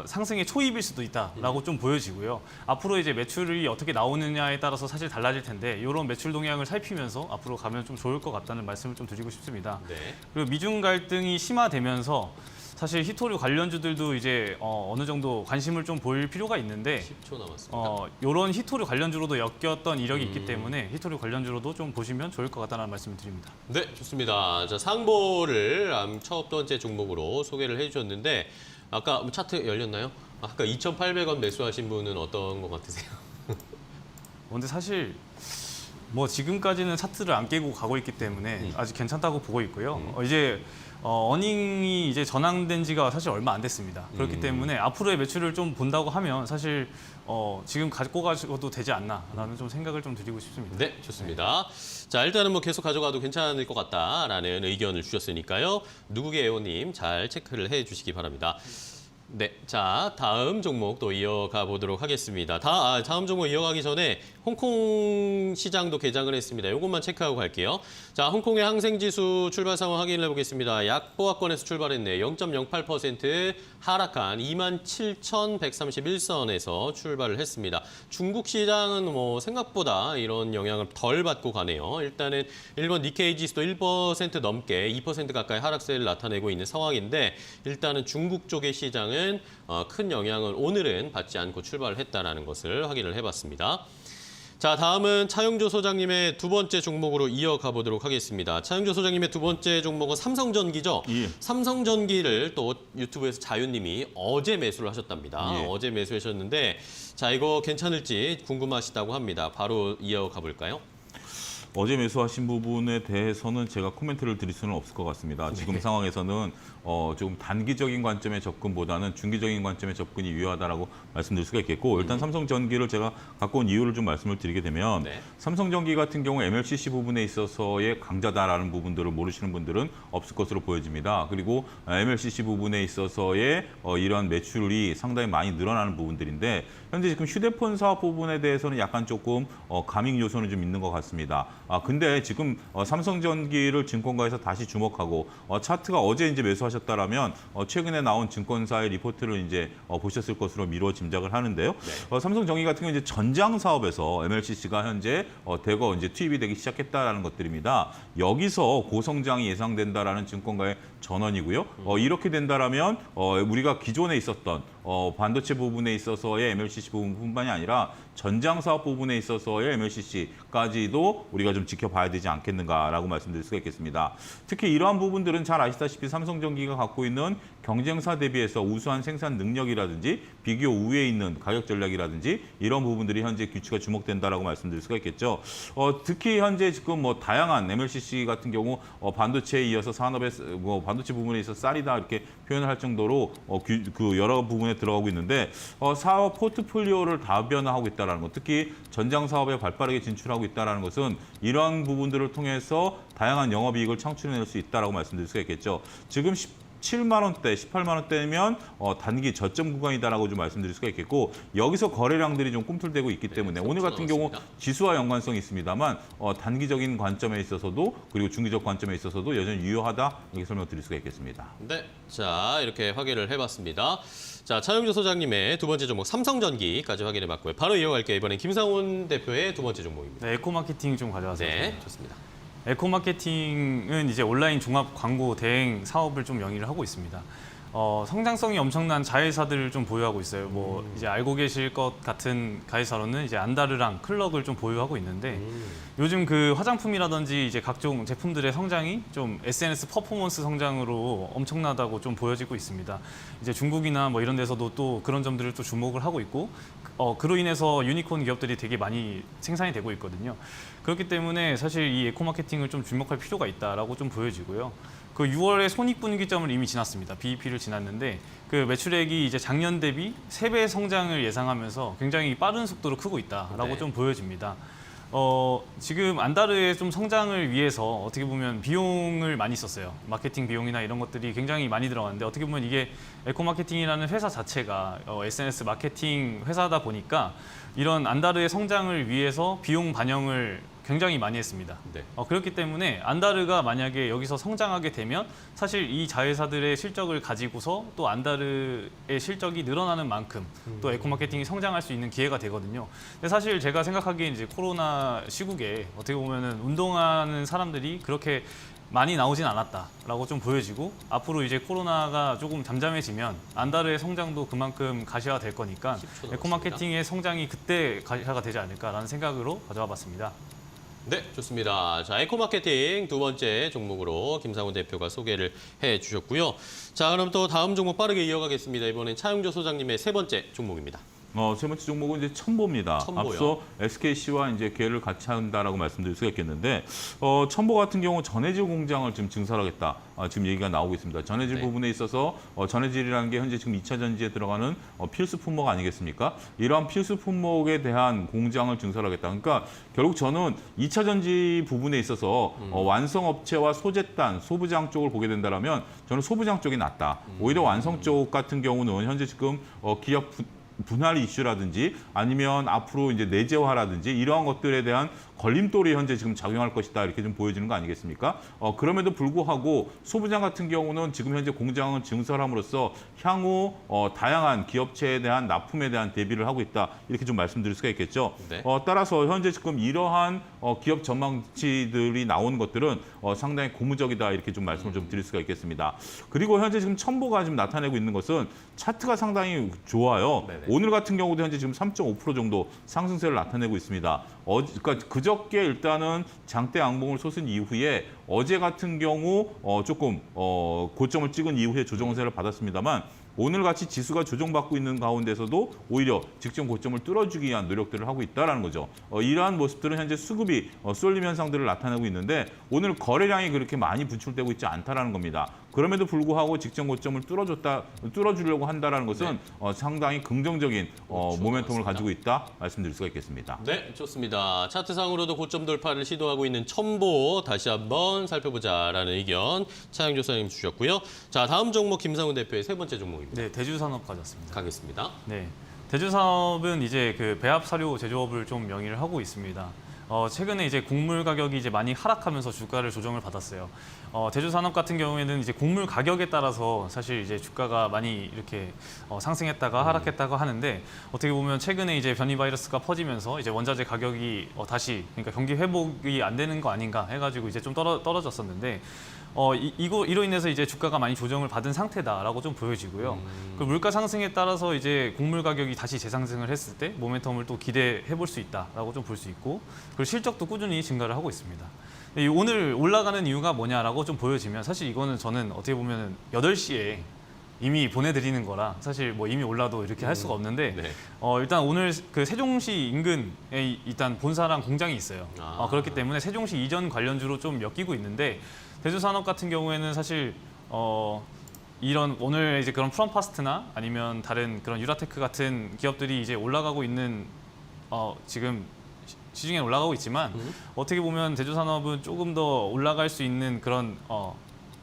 상승의 초입일 수도 있다라고 좀 보여지고요. 앞으로 이제 매출이 어떻게 나오느냐에 따라서 사실 달라질 텐데 이런 매출 동향을 살피면서 앞으로 가면 좀 좋을 것 같다는 말씀을 좀 드리고 싶습니다. 네. 그리고 미중 갈등이 심화되면서 사실 히토류 관련주들도 이제 어느 정도 관심을 좀 보일 필요가 있는데 10초 남았습니다. 이런 히토류 관련주로도 엮였던 이력이 있기 때문에 히토류 관련주로도 좀 보시면 좋을 것 같다는 말씀을 드립니다. 네, 좋습니다. 자, 상보를 첫 번째 종목으로 소개를 해주셨는데 아까 차트 열렸나요? 아까 2,800원 매수하신 분은 어떤 것 같으세요? 근데 사실 뭐 지금까지는 차트를 안 깨고 가고 있기 때문에 아직 괜찮다고 보고 있고요. 이제 어닝이 이제 전환된 지가 사실 얼마 안 됐습니다. 그렇기 때문에 앞으로의 매출을 좀 본다고 하면 사실 지금 갖고 가셔도 되지 않나라는 좀 생각을 좀 드리고 싶습니다. 네, 좋습니다. 자, 일단은 뭐 계속 가져가도 괜찮을 것 같다라는 의견을 주셨으니까요. 누구의 애호님 잘 체크를 해주시기 바랍니다. 네, 자 다음 종목 또 이어가 보도록 하겠습니다. 다음 종목 이어가기 전에 홍콩 시장도 개장을 했습니다. 이것만 체크하고 갈게요. 자, 홍콩의 항생지수 출발 상황 확인해 보겠습니다. 약보합권에서 출발했네. 0.08% 하락한 27,131선에서 출발을 했습니다. 중국 시장은 뭐 생각보다 이런 영향을 덜 받고 가네요. 일단은 일본 니케이 지수도 1% 넘게 2% 가까이 하락세를 나타내고 있는 상황인데 일단은 중국 쪽의 시장은 큰 영향을 오늘은 받지 않고 출발을 했다는 것을 확인을 해봤습니다. 자, 다음은 차용조 소장님의 두 번째 종목으로 이어가 보도록 하겠습니다. 차용조 소장님의 두 번째 종목은 삼성전기죠. 예. 삼성전기를 또 유튜브에서 자유님이 어제 매수를 하셨답니다. 예. 어제 매수하셨는데 자, 이거 괜찮을지 궁금하시다고 합니다. 바로 이어가 볼까요? 어제 매수하신 부분에 대해서는 제가 코멘트를 드릴 수는 없을 것 같습니다. 지금 상황에서는 조금 단기적인 관점의 접근보다는 중기적인 관점의 접근이 유효하다라고 말씀드릴 수가 있겠고 일단 삼성전기를 제가 갖고 온 이유를 좀 말씀을 드리게 되면 네. 삼성전기 같은 경우 MLCC 부분에 있어서의 강자다라는 부분들을 모르시는 분들은 없을 것으로 보여집니다. 그리고 MLCC 부분에 있어서의 이러한 매출이 상당히 많이 늘어나는 부분들인데 현재 지금 휴대폰 사업 부분에 대해서는 약간 조금 가밍 요소는 좀 있는 것 같습니다. 근데 지금 삼성전기를 증권가에서 다시 주목하고 차트가 어제 이제 매수하셨다라면 최근에 나온 증권사의 리포트를 이제 보셨을 것으로 미뤄 짐작을 하는데요. 네. 삼성전기 같은 경우 이제 전장 사업에서 MLCC가 현재 대거 이제 투입이 되기 시작했다라는 것들입니다. 여기서 고성장이 예상된다라는 증권가의 전언이고요. 이렇게 된다라면 우리가 기존에 있었던 반도체 부분에 있어서의 MLCC 부분뿐만이 아니라 전장 사업 부분에 있어서의 MLCC까지도 우리가 좀 지켜봐야 되지 않겠는가라고 말씀드릴 수가 있겠습니다. 특히 이러한 부분들은 잘 아시다시피 삼성전기가 갖고 있는 경쟁사 대비해서 우수한 생산 능력이라든지 비교 우위에 있는 가격 전략이라든지 이런 부분들이 현재 규칙에 주목된다라고 말씀드릴 수가 있겠죠. 특히 현재 지금 뭐 다양한 MLCC 같은 경우 반도체에 이어서 산업의 반도체 부분에 있어서 쌀이다 이렇게 표현을 할 정도로 그 여러 부분에 들어가고 있는데 사업 포트폴리오를 다변화하고 있다는 것, 특히 전장 사업에 발빠르게 진출하고 있다는 것은 이러한 부분들을 통해서 다양한 영업이익을 창출해낼 수 있다라고 말씀드릴 수가 있겠죠. 지금 17만 원대, 18만 원대면 단기 저점 구간이다라고 좀 말씀드릴 수가 있겠고 여기서 거래량들이 좀 꿈틀대고 있기 때문에 오늘 같은 경우 지수와 연관성이 있습니다만 단기적인 관점에 있어서도 그리고 중기적 관점에 있어서도 여전히 유효하다 이렇게 설명드릴 수가 있겠습니다. 네, 자 이렇게 확인을 해봤습니다. 자, 차용조 소장님의 두 번째 종목 삼성전기까지 확인해봤고요. 바로 이어갈게요. 이번엔 김상훈 대표의 두 번째 종목입니다. 네, 에코마케팅 좀 가져와서 네, 좋습니다. 에코마케팅은 이제 온라인 종합 광고 대행 사업을 좀 영위를 하고 있습니다. 성장성이 엄청난 자회사들을 좀 보유하고 있어요. 뭐 이제 알고 계실 것 같은 가해사로는 이제 안다르랑 클럭을 좀 보유하고 있는데 요즘 그 화장품이라든지 이제 각종 제품들의 성장이 좀 SNS 퍼포먼스 성장으로 엄청나다고 좀 보여지고 있습니다. 이제 중국이나 뭐 이런 데서도 또 그런 점들을 또 주목을 하고 있고 그로 인해서 유니콘 기업들이 되게 많이 생산이 되고 있거든요. 그렇기 때문에 사실 이 에코마케팅을 좀 주목할 필요가 있다라고 좀 보여지고요. 그 6월에 손익분기점을 이미 지났습니다. BEP를 지났는데 그 매출액이 이제 작년 대비 3배 성장을 예상하면서 굉장히 빠른 속도로 크고 있다라고 네. 좀 보여집니다. 지금 안다르의 좀 성장을 위해서 어떻게 보면 비용을 많이 썼어요. 마케팅 비용이나 이런 것들이 굉장히 많이 들어갔는데 어떻게 보면 이게 에코마케팅이라는 회사 자체가 SNS 마케팅 회사다 보니까 이런 안다르의 성장을 위해서 비용 반영을 굉장히 많이 했습니다. 네. 그렇기 때문에 안다르가 만약에 여기서 성장하게 되면 사실 이 자회사들의 실적을 가지고서 또 안다르의 실적이 늘어나는 만큼 또 에코마케팅이 성장할 수 있는 기회가 되거든요. 근데 사실 제가 생각하기엔 이제 코로나 시국에 어떻게 보면은 운동하는 사람들이 그렇게 많이 나오진 않았다라고 좀 보여지고 앞으로 이제 코로나가 조금 잠잠해지면 안다르의 성장도 그만큼 가시화될 거니까 10초 에코마케팅의 성장이 그때 가시화가 되지 않을까라는 생각으로 가져와 봤습니다. 네, 좋습니다. 자, 에코마케팅 두 번째 종목으로 김상훈 대표가 소개를 해주셨고요. 자, 그럼 또 다음 종목 빠르게 이어가겠습니다. 이번엔 차용조 소장님의 세 번째 종목입니다. 세 번째 종목은 이제 첨보입니다. 첨보요. 앞서 SKC와 이제 계열을 같이 한다라고 말씀드릴 수가 있겠는데, 첨보 같은 경우 전해질 공장을 지금 증설하겠다. 지금 얘기가 나오고 있습니다. 전해질 네. 부분에 있어서 전해질이라는 게 현재 지금 2차 전지에 들어가는 필수 품목 아니겠습니까? 이러한 필수 품목에 대한 공장을 증설하겠다. 그러니까 결국 저는 2차 전지 부분에 있어서 완성 업체와 소재단, 소부장 쪽을 보게 된다면 저는 소부장 쪽이 낫다. 오히려 완성 쪽 같은 경우는 현재 지금 기업 분할 이슈라든지 아니면 앞으로 이제 내재화라든지 이러한 것들에 대한 걸림돌이 현재 지금 작용할 것이다 이렇게 좀 보여지는 거 아니겠습니까? 그럼에도 불구하고 소부장 같은 경우는 지금 현재 공장을 증설함으로써 향후 다양한 기업체에 대한 납품에 대한 대비를 하고 있다 이렇게 좀 말씀드릴 수가 있겠죠. 네. 따라서 현재 지금 이러한 기업 전망치들이 나오는 것들은 상당히 고무적이다 이렇게 좀 말씀을 좀 드릴 수가 있겠습니다. 그리고 현재 지금 첨보가 지금 나타내고 있는 것은 차트가 상당히 좋아요. 네네. 오늘 같은 경우도 현재 지금 3.5% 정도 상승세를 나타내고 있습니다. 그러니까 그저께 일단은 장대 양봉을 솟은 이후에 어제 같은 경우 조금 고점을 찍은 이후에 조정세를 받았습니다만 오늘 같이 지수가 조정받고 있는 가운데서도 오히려 직전 고점을 뚫어주기 위한 노력들을 하고 있다는 거죠. 이러한 모습들은 현재 수급이 쏠림 현상들을 나타내고 있는데 오늘 거래량이 그렇게 많이 분출되고 있지 않다는 겁니다. 그럼에도 불구하고 직전 고점을 뚫어주려고 한다는 것은 상당히 긍정적인 그렇죠. 모멘텀을 맞습니다. 가지고 있다 말씀드릴 수가 있겠습니다. 네, 좋습니다. 차트상으로도 고점 돌파를 시도하고 있는 첨보 다시 한번 살펴보자라는 의견 차영조 소장님 주셨고요. 자, 다음 종목 김상훈 대표의 세 번째 종목입니다. 네, 대주산업 가졌습니다. 가겠습니다. 네, 대주산업은 이제 그 배합 사료 제조업을 좀 영위를 하고 있습니다. 최근에 이제 곡물 가격이 이제 많이 하락하면서 주가를 조정을 받았어요. 대주산업 같은 경우에는 이제 곡물 가격에 따라서 사실 이제 주가가 많이 이렇게 상승했다가 하락했다가 하는데 어떻게 보면 최근에 이제 변이 바이러스가 퍼지면서 이제 원자재 가격이 다시 그러니까 경기 회복이 안 되는 거 아닌가 해가지고 이제 좀 떨어졌었는데. 이로 인해서 이제 주가가 많이 조정을 받은 상태다라고 좀 보여지고요. 그 물가 상승에 따라서 이제 곡물 가격이 다시 재상승을 했을 때 모멘텀을 또 기대해 볼 수 있다라고 좀 볼 수 있고 그리고 실적도 꾸준히 증가를 하고 있습니다. 근데 오늘 올라가는 이유가 뭐냐라고 좀 보여지면 사실 이거는 저는 어떻게 보면 8시에 이미 보내드리는 거라 사실 뭐 이미 올라도 이렇게 할 수가 없는데 네. 일단 오늘 그 세종시 인근에 일단 본사랑 공장이 있어요. 그렇기 때문에 세종시 이전 관련주로 좀 엮이고 있는데 대주산업 같은 경우에는 사실 이런 오늘 이제 그런 프롬파스트나 아니면 다른 그런 유라테크 같은 기업들이 이제 올라가고 있는 지금 시중에 올라가고 있지만 어떻게 보면 대주산업은 조금 더 올라갈 수 있는 그런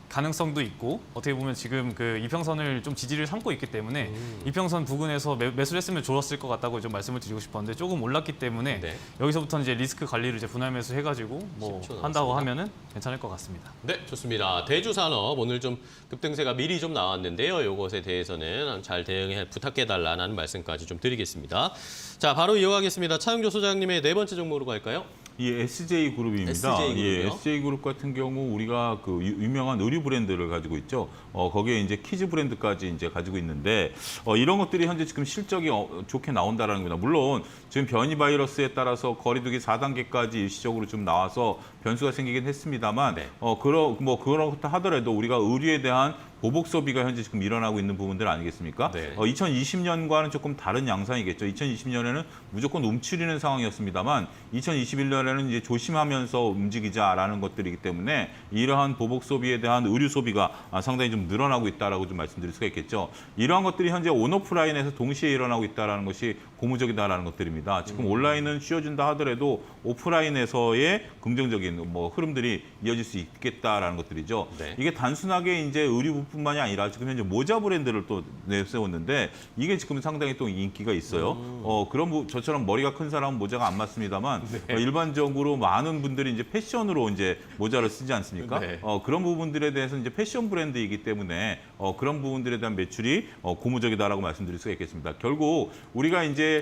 가능성도 있고 어떻게 보면 지금 그 이평선을 좀 지지를 삼고 있기 때문에 이평선 부근에서 매수를 했으면 좋았을 것 같다고 좀 말씀을 드리고 싶었는데 조금 올랐기 때문에 네. 여기서부터 이제 리스크 관리를 이제 분할 매수 해가지고 뭐 10초 한다고 남았습니다. 하면은 괜찮을 것 같습니다. 네, 좋습니다. 대주산업 오늘 좀 급등세가 미리 좀 나왔는데요. 이것에 대해서는 잘 대응해 부탁해달라는 말씀까지 좀 드리겠습니다. 자, 바로 이어가겠습니다. 차영조 소장님의 네 번째 종목으로 갈까요? 이 SJ 그룹입니다. SJ SJ 그룹 같은 경우 우리가 그 유명한 의류 브랜드를 가지고 있죠. 거기에 이제 키즈 브랜드까지 이제 가지고 있는데 이런 것들이 현재 지금 실적이 좋게 나온다라는 겁니다. 물론 지금 변이 바이러스에 따라서 거리두기 4단계까지 일시적으로 좀 나와서 변수가 생기긴 했습니다만 네. 그렇다 하더라도 우리가 의류에 대한 보복 소비가 현재 지금 일어나고 있는 부분들 아니겠습니까? 네. 2020년과는 조금 다른 양상이겠죠. 2020년에는 무조건 움츠리는 상황이었습니다만 2021년에는 이제 조심하면서 움직이자라는 것들이기 때문에 이러한 보복 소비에 대한 의류 소비가 상당히 좀 늘어나고 있다라고 좀 말씀드릴 수가 있겠죠. 이러한 것들이 현재 온오프라인에서 동시에 일어나고 있다라는 것이 고무적이다라는 것들입니다. 지금 온라인은 쉬어진다 하더라도 오프라인에서의 긍정적인 흐름들이 이어질 수 있겠다라는 것들이죠. 네. 이게 단순하게 이제 의류뿐만이 아니라 지금 현재 모자 브랜드를 또 내세웠는데 이게 지금 상당히 또 인기가 있어요. 그런 저처럼 머리가 큰 사람은 모자가 안 맞습니다만 일반적으로 많은 분들이 이제 패션으로 이제 모자를 쓰지 않습니까? 네. 그런 부분들에 대해서 이제 패션 브랜드이기 때문에 그런 부분들에 대한 매출이 고무적이다라고 말씀드릴 수가 있겠습니다. 결국 우리가 이제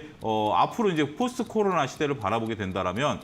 앞으로 이제 포스트 코로나 시대를 바라보게 된다라면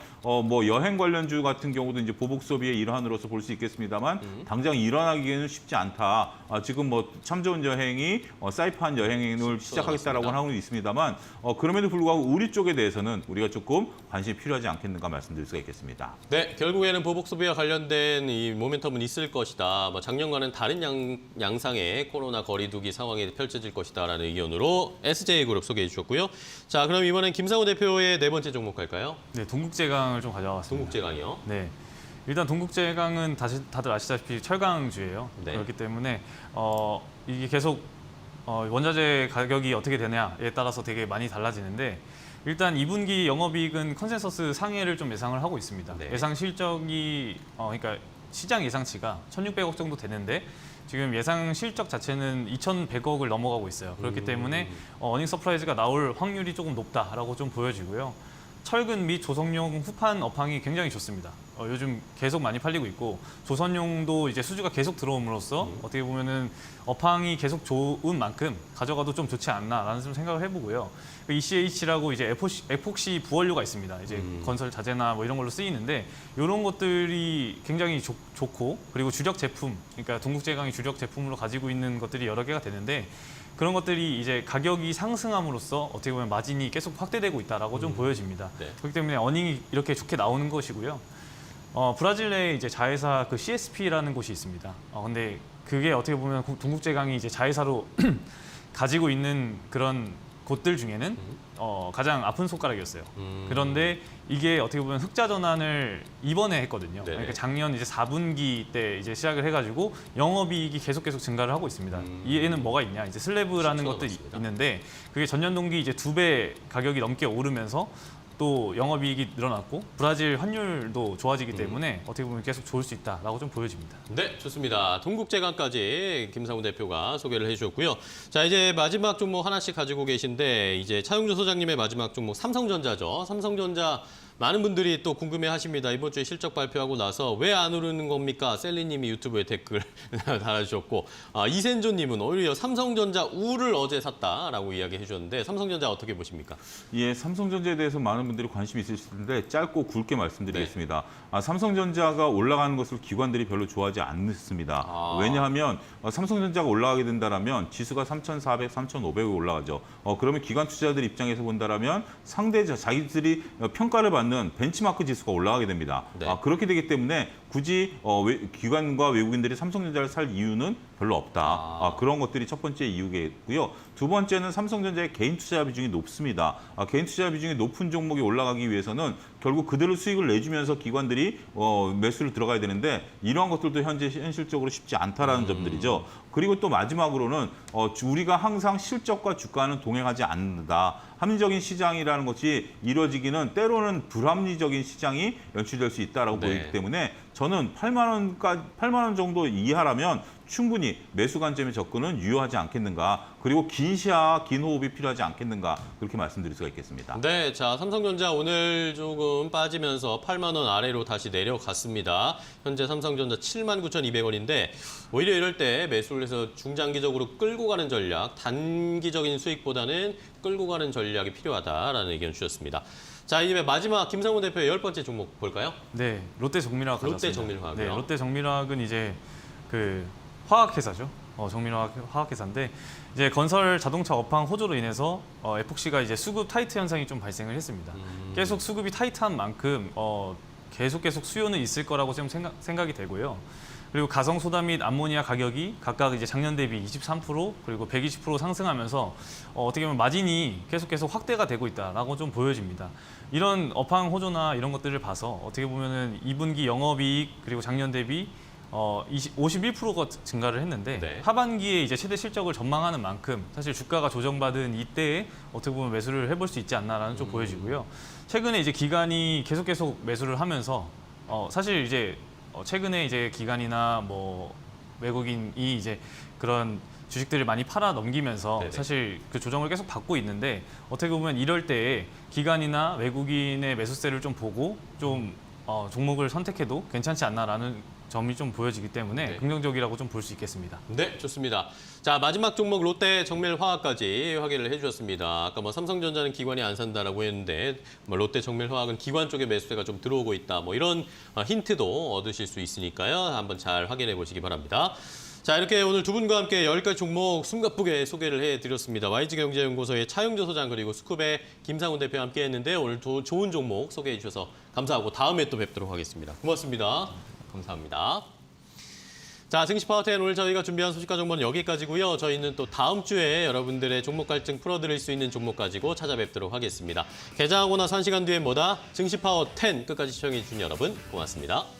여행 관련주 같은 경우도 이제 보복 소비의 일환으로서 볼 수 있겠습니다만 당장 일어나기에는 쉽지 않다. 지금 참 좋은 여행이 사이판 여행을 시작하겠다라고 하고 있습니다만 그럼에도 불구하고 우리 쪽에 대해서는 우리가 조금 관심이 필요하지 않겠는가 말씀드릴 수가 있겠습니다. 네, 결국에는 보복 소비와 관련된 이 모멘텀은 있을 것이다. 작년과는 다른 양상의 코로나 거리두기 상황이 펼쳐질 것이다라는 의견으로 SJ그룹 소개해 주셨고요. 자, 그럼 이번엔 김상우 대표의 네 번째 종목 갈까요? 네, 동국제강을 좀 가져와봤습니다. 동국제강이요. 네. 일단 동국제강은 다들 아시다시피 철강주예요. 네. 그렇기 때문에 이게 계속 원자재 가격이 어떻게 되냐에 따라서 되게 많이 달라지는데 일단 2분기 영업이익은 컨센서스 상회를 좀 예상을 하고 있습니다. 네. 예상 실적이 그러니까 시장 예상치가 1,600억 정도 되는데 지금 예상 실적 자체는 2,100억을 넘어가고 있어요. 그렇기 때문에 어닝 서프라이즈가 나올 확률이 조금 높다라고 좀 보여지고요. 철근 및 조선용 후판 업황이 굉장히 좋습니다. 요즘 계속 많이 팔리고 있고 조선용도 이제 수주가 계속 들어옴으로써 어떻게 보면은 업황이 계속 좋은 만큼 가져가도 좀 좋지 않나라는 좀 생각을 해보고요. ECH라고 이제 에폭시 부원료가 있습니다. 이제 건설 자재나 이런 걸로 쓰이는데 이런 것들이 굉장히 좋고 그리고 주력 제품, 그러니까 동국제강이 주력 제품으로 가지고 있는 것들이 여러 개가 되는데. 그런 것들이 이제 가격이 상승함으로써 어떻게 보면 마진이 계속 확대되고 있다라고 좀 보여집니다. 네. 그렇기 때문에 어닝이 이렇게 좋게 나오는 것이고요. 브라질 내에 이제 자회사 그 CSP라는 곳이 있습니다. 근데 그게 어떻게 보면 동국제강이 이제 자회사로 가지고 있는 그런 곳들 중에는 가장 아픈 손가락이었어요. 그런데 이게 어떻게 보면 흑자 전환을 이번에 했거든요. 네네. 그러니까 작년 이제 4분기 때 이제 시작을 해가지고 영업이익이 계속 증가를 하고 있습니다. 이에는 뭐가 있냐? 이제 슬래브라는 실적이 것도 넘었습니다. 있는데 그게 전년 동기 이제 2배 가격이 넘게 오르면서 또 영업이익이 늘어났고 브라질 환율도 좋아지기 때문에 어떻게 보면 계속 좋을 수 있다라고 좀 보여집니다. 네, 좋습니다. 동국제강까지 김상우 대표가 소개를 해주셨고요. 자, 이제 마지막 종목 하나씩 가지고 계신데 이제 차용주 소장님의 마지막 종목 삼성전자죠. 삼성전자 많은 분들이 또 궁금해하십니다. 이번 주에 실적 발표하고 나서 왜 안 오르는 겁니까? 셀리님이 유튜브에 댓글 달아주셨고 이센조님은 오히려 삼성전자 우를 어제 샀다라고 이야기해 주셨는데 삼성전자 어떻게 보십니까? 예, 삼성전자에 대해서 많은 분들이 관심이 있으실 텐데 짧고 굵게 말씀드리겠습니다. 삼성전자가 올라가는 것을 기관들이 별로 좋아하지 않습니다. 왜냐하면 삼성전자가 올라가게 된다면 지수가 3,400, 3,500에 올라가죠. 그러면 기관 투자자들 입장에서 본다면 상대 자기들이 평가를 받는 벤치마크 지수가 올라가게 됩니다. 네. 그렇게 되기 때문에 굳이 기관과 외국인들이 삼성전자를 살 이유는 별로 없다. 그런 것들이 첫 번째 이유겠고요. 두 번째는 삼성전자의 개인 투자 비중이 높습니다. 개인 투자 비중이 높은 종목이 올라가기 위해서는 결국 그대로 수익을 내주면서 기관들이 매수를 들어가야 되는데 이러한 것들도 현실적으로 쉽지 않다라는 점들이죠. 그리고 또 마지막으로는 우리가 항상 실적과 주가는 동행하지 않는다. 합리적인 시장이라는 것이 이루어지기는 때로는 불합리적인 시장이 연출될 수 있다라고 네. 보이기 때문에 저는 8만 원 정도 이하라면 충분히 매수 관점의 접근은 유효하지 않겠는가. 그리고 긴 시야, 긴 호흡이 필요하지 않겠는가. 그렇게 말씀드릴 수가 있겠습니다. 네, 자 삼성전자 오늘 조금 빠지면서 8만 원 아래로 다시 내려갔습니다. 현재 삼성전자 79,200원인데 오히려 이럴 때 매수를 해서 중장기적으로 끌고 가는 전략, 단기적인 수익보다는 끌고 가는 전략이 필요하다라는 의견 주셨습니다. 자, 이제 마지막 김상훈 대표의 10번째 종목 볼까요? 네, 롯데 정밀화학 가졌습니다. 롯데 정밀화학이요? 네, 롯데 정밀화학은 이제 그 화학회사죠. 정밀화학회사인데 이제 건설 자동차 업황 호조로 인해서 에폭시가 이제 수급 타이트 현상이 좀 발생을 했습니다. 계속 수급이 타이트한 만큼 계속 수요는 있을 거라고 좀 생각이 되고요. 그리고 가성소다 및 암모니아 가격이 각각 이제 작년 대비 23% 그리고 120% 상승하면서 어떻게 보면 마진이 계속 확대가 되고 있다라고 좀 보여집니다. 이런 업황 호조나 이런 것들을 봐서 어떻게 보면은 2분기 영업이익 그리고 작년 대비 51%가 증가를 했는데 네. 하반기에 이제 최대 실적을 전망하는 만큼 사실 주가가 조정받은 이때에 어떻게 보면 매수를 해볼 수 있지 않나라는 좀 보여지고요. 최근에 이제 기관이 계속 매수를 하면서 사실 이제 최근에 이제 기관이나 뭐 외국인이 이제 그런 주식들을 많이 팔아 넘기면서 네네. 사실 그 조정을 계속 받고 있는데 어떻게 보면 이럴 때에 기관이나 외국인의 매수세를 좀 보고 좀 종목을 선택해도 괜찮지 않나라는 점이 좀 보여지기 때문에 네. 긍정적이라고 좀 볼 수 있겠습니다. 네, 좋습니다. 자, 마지막 종목 롯데 정밀화학까지 확인을 해주셨습니다. 아까 뭐 삼성전자는 기관이 안 산다라고 했는데 뭐 롯데 정밀화학은 기관 쪽에 매수세가 좀 들어오고 있다. 뭐 이런 힌트도 얻으실 수 있으니까요. 한번 잘 확인해 보시기 바랍니다. 자, 이렇게 오늘 두 분과 함께 10가지 종목 숨가쁘게 소개를 해드렸습니다. YG경제연구소의 차용조 소장 그리고 스쿱의 김상훈 대표와 함께 했는데 오늘 좋은 종목 소개해 주셔서 감사하고 다음에 또 뵙도록 하겠습니다. 고맙습니다. 감사합니다. 자, 증시파워텐 오늘 저희가 준비한 소식과 정보는 여기까지고요. 저희는 또 다음 주에 여러분들의 종목 갈증 풀어드릴 수 있는 종목 가지고 찾아뵙도록 하겠습니다. 개장하고 나서 1시간 뒤엔 뭐다? 증시파워10 끝까지 시청해 주신 여러분 고맙습니다.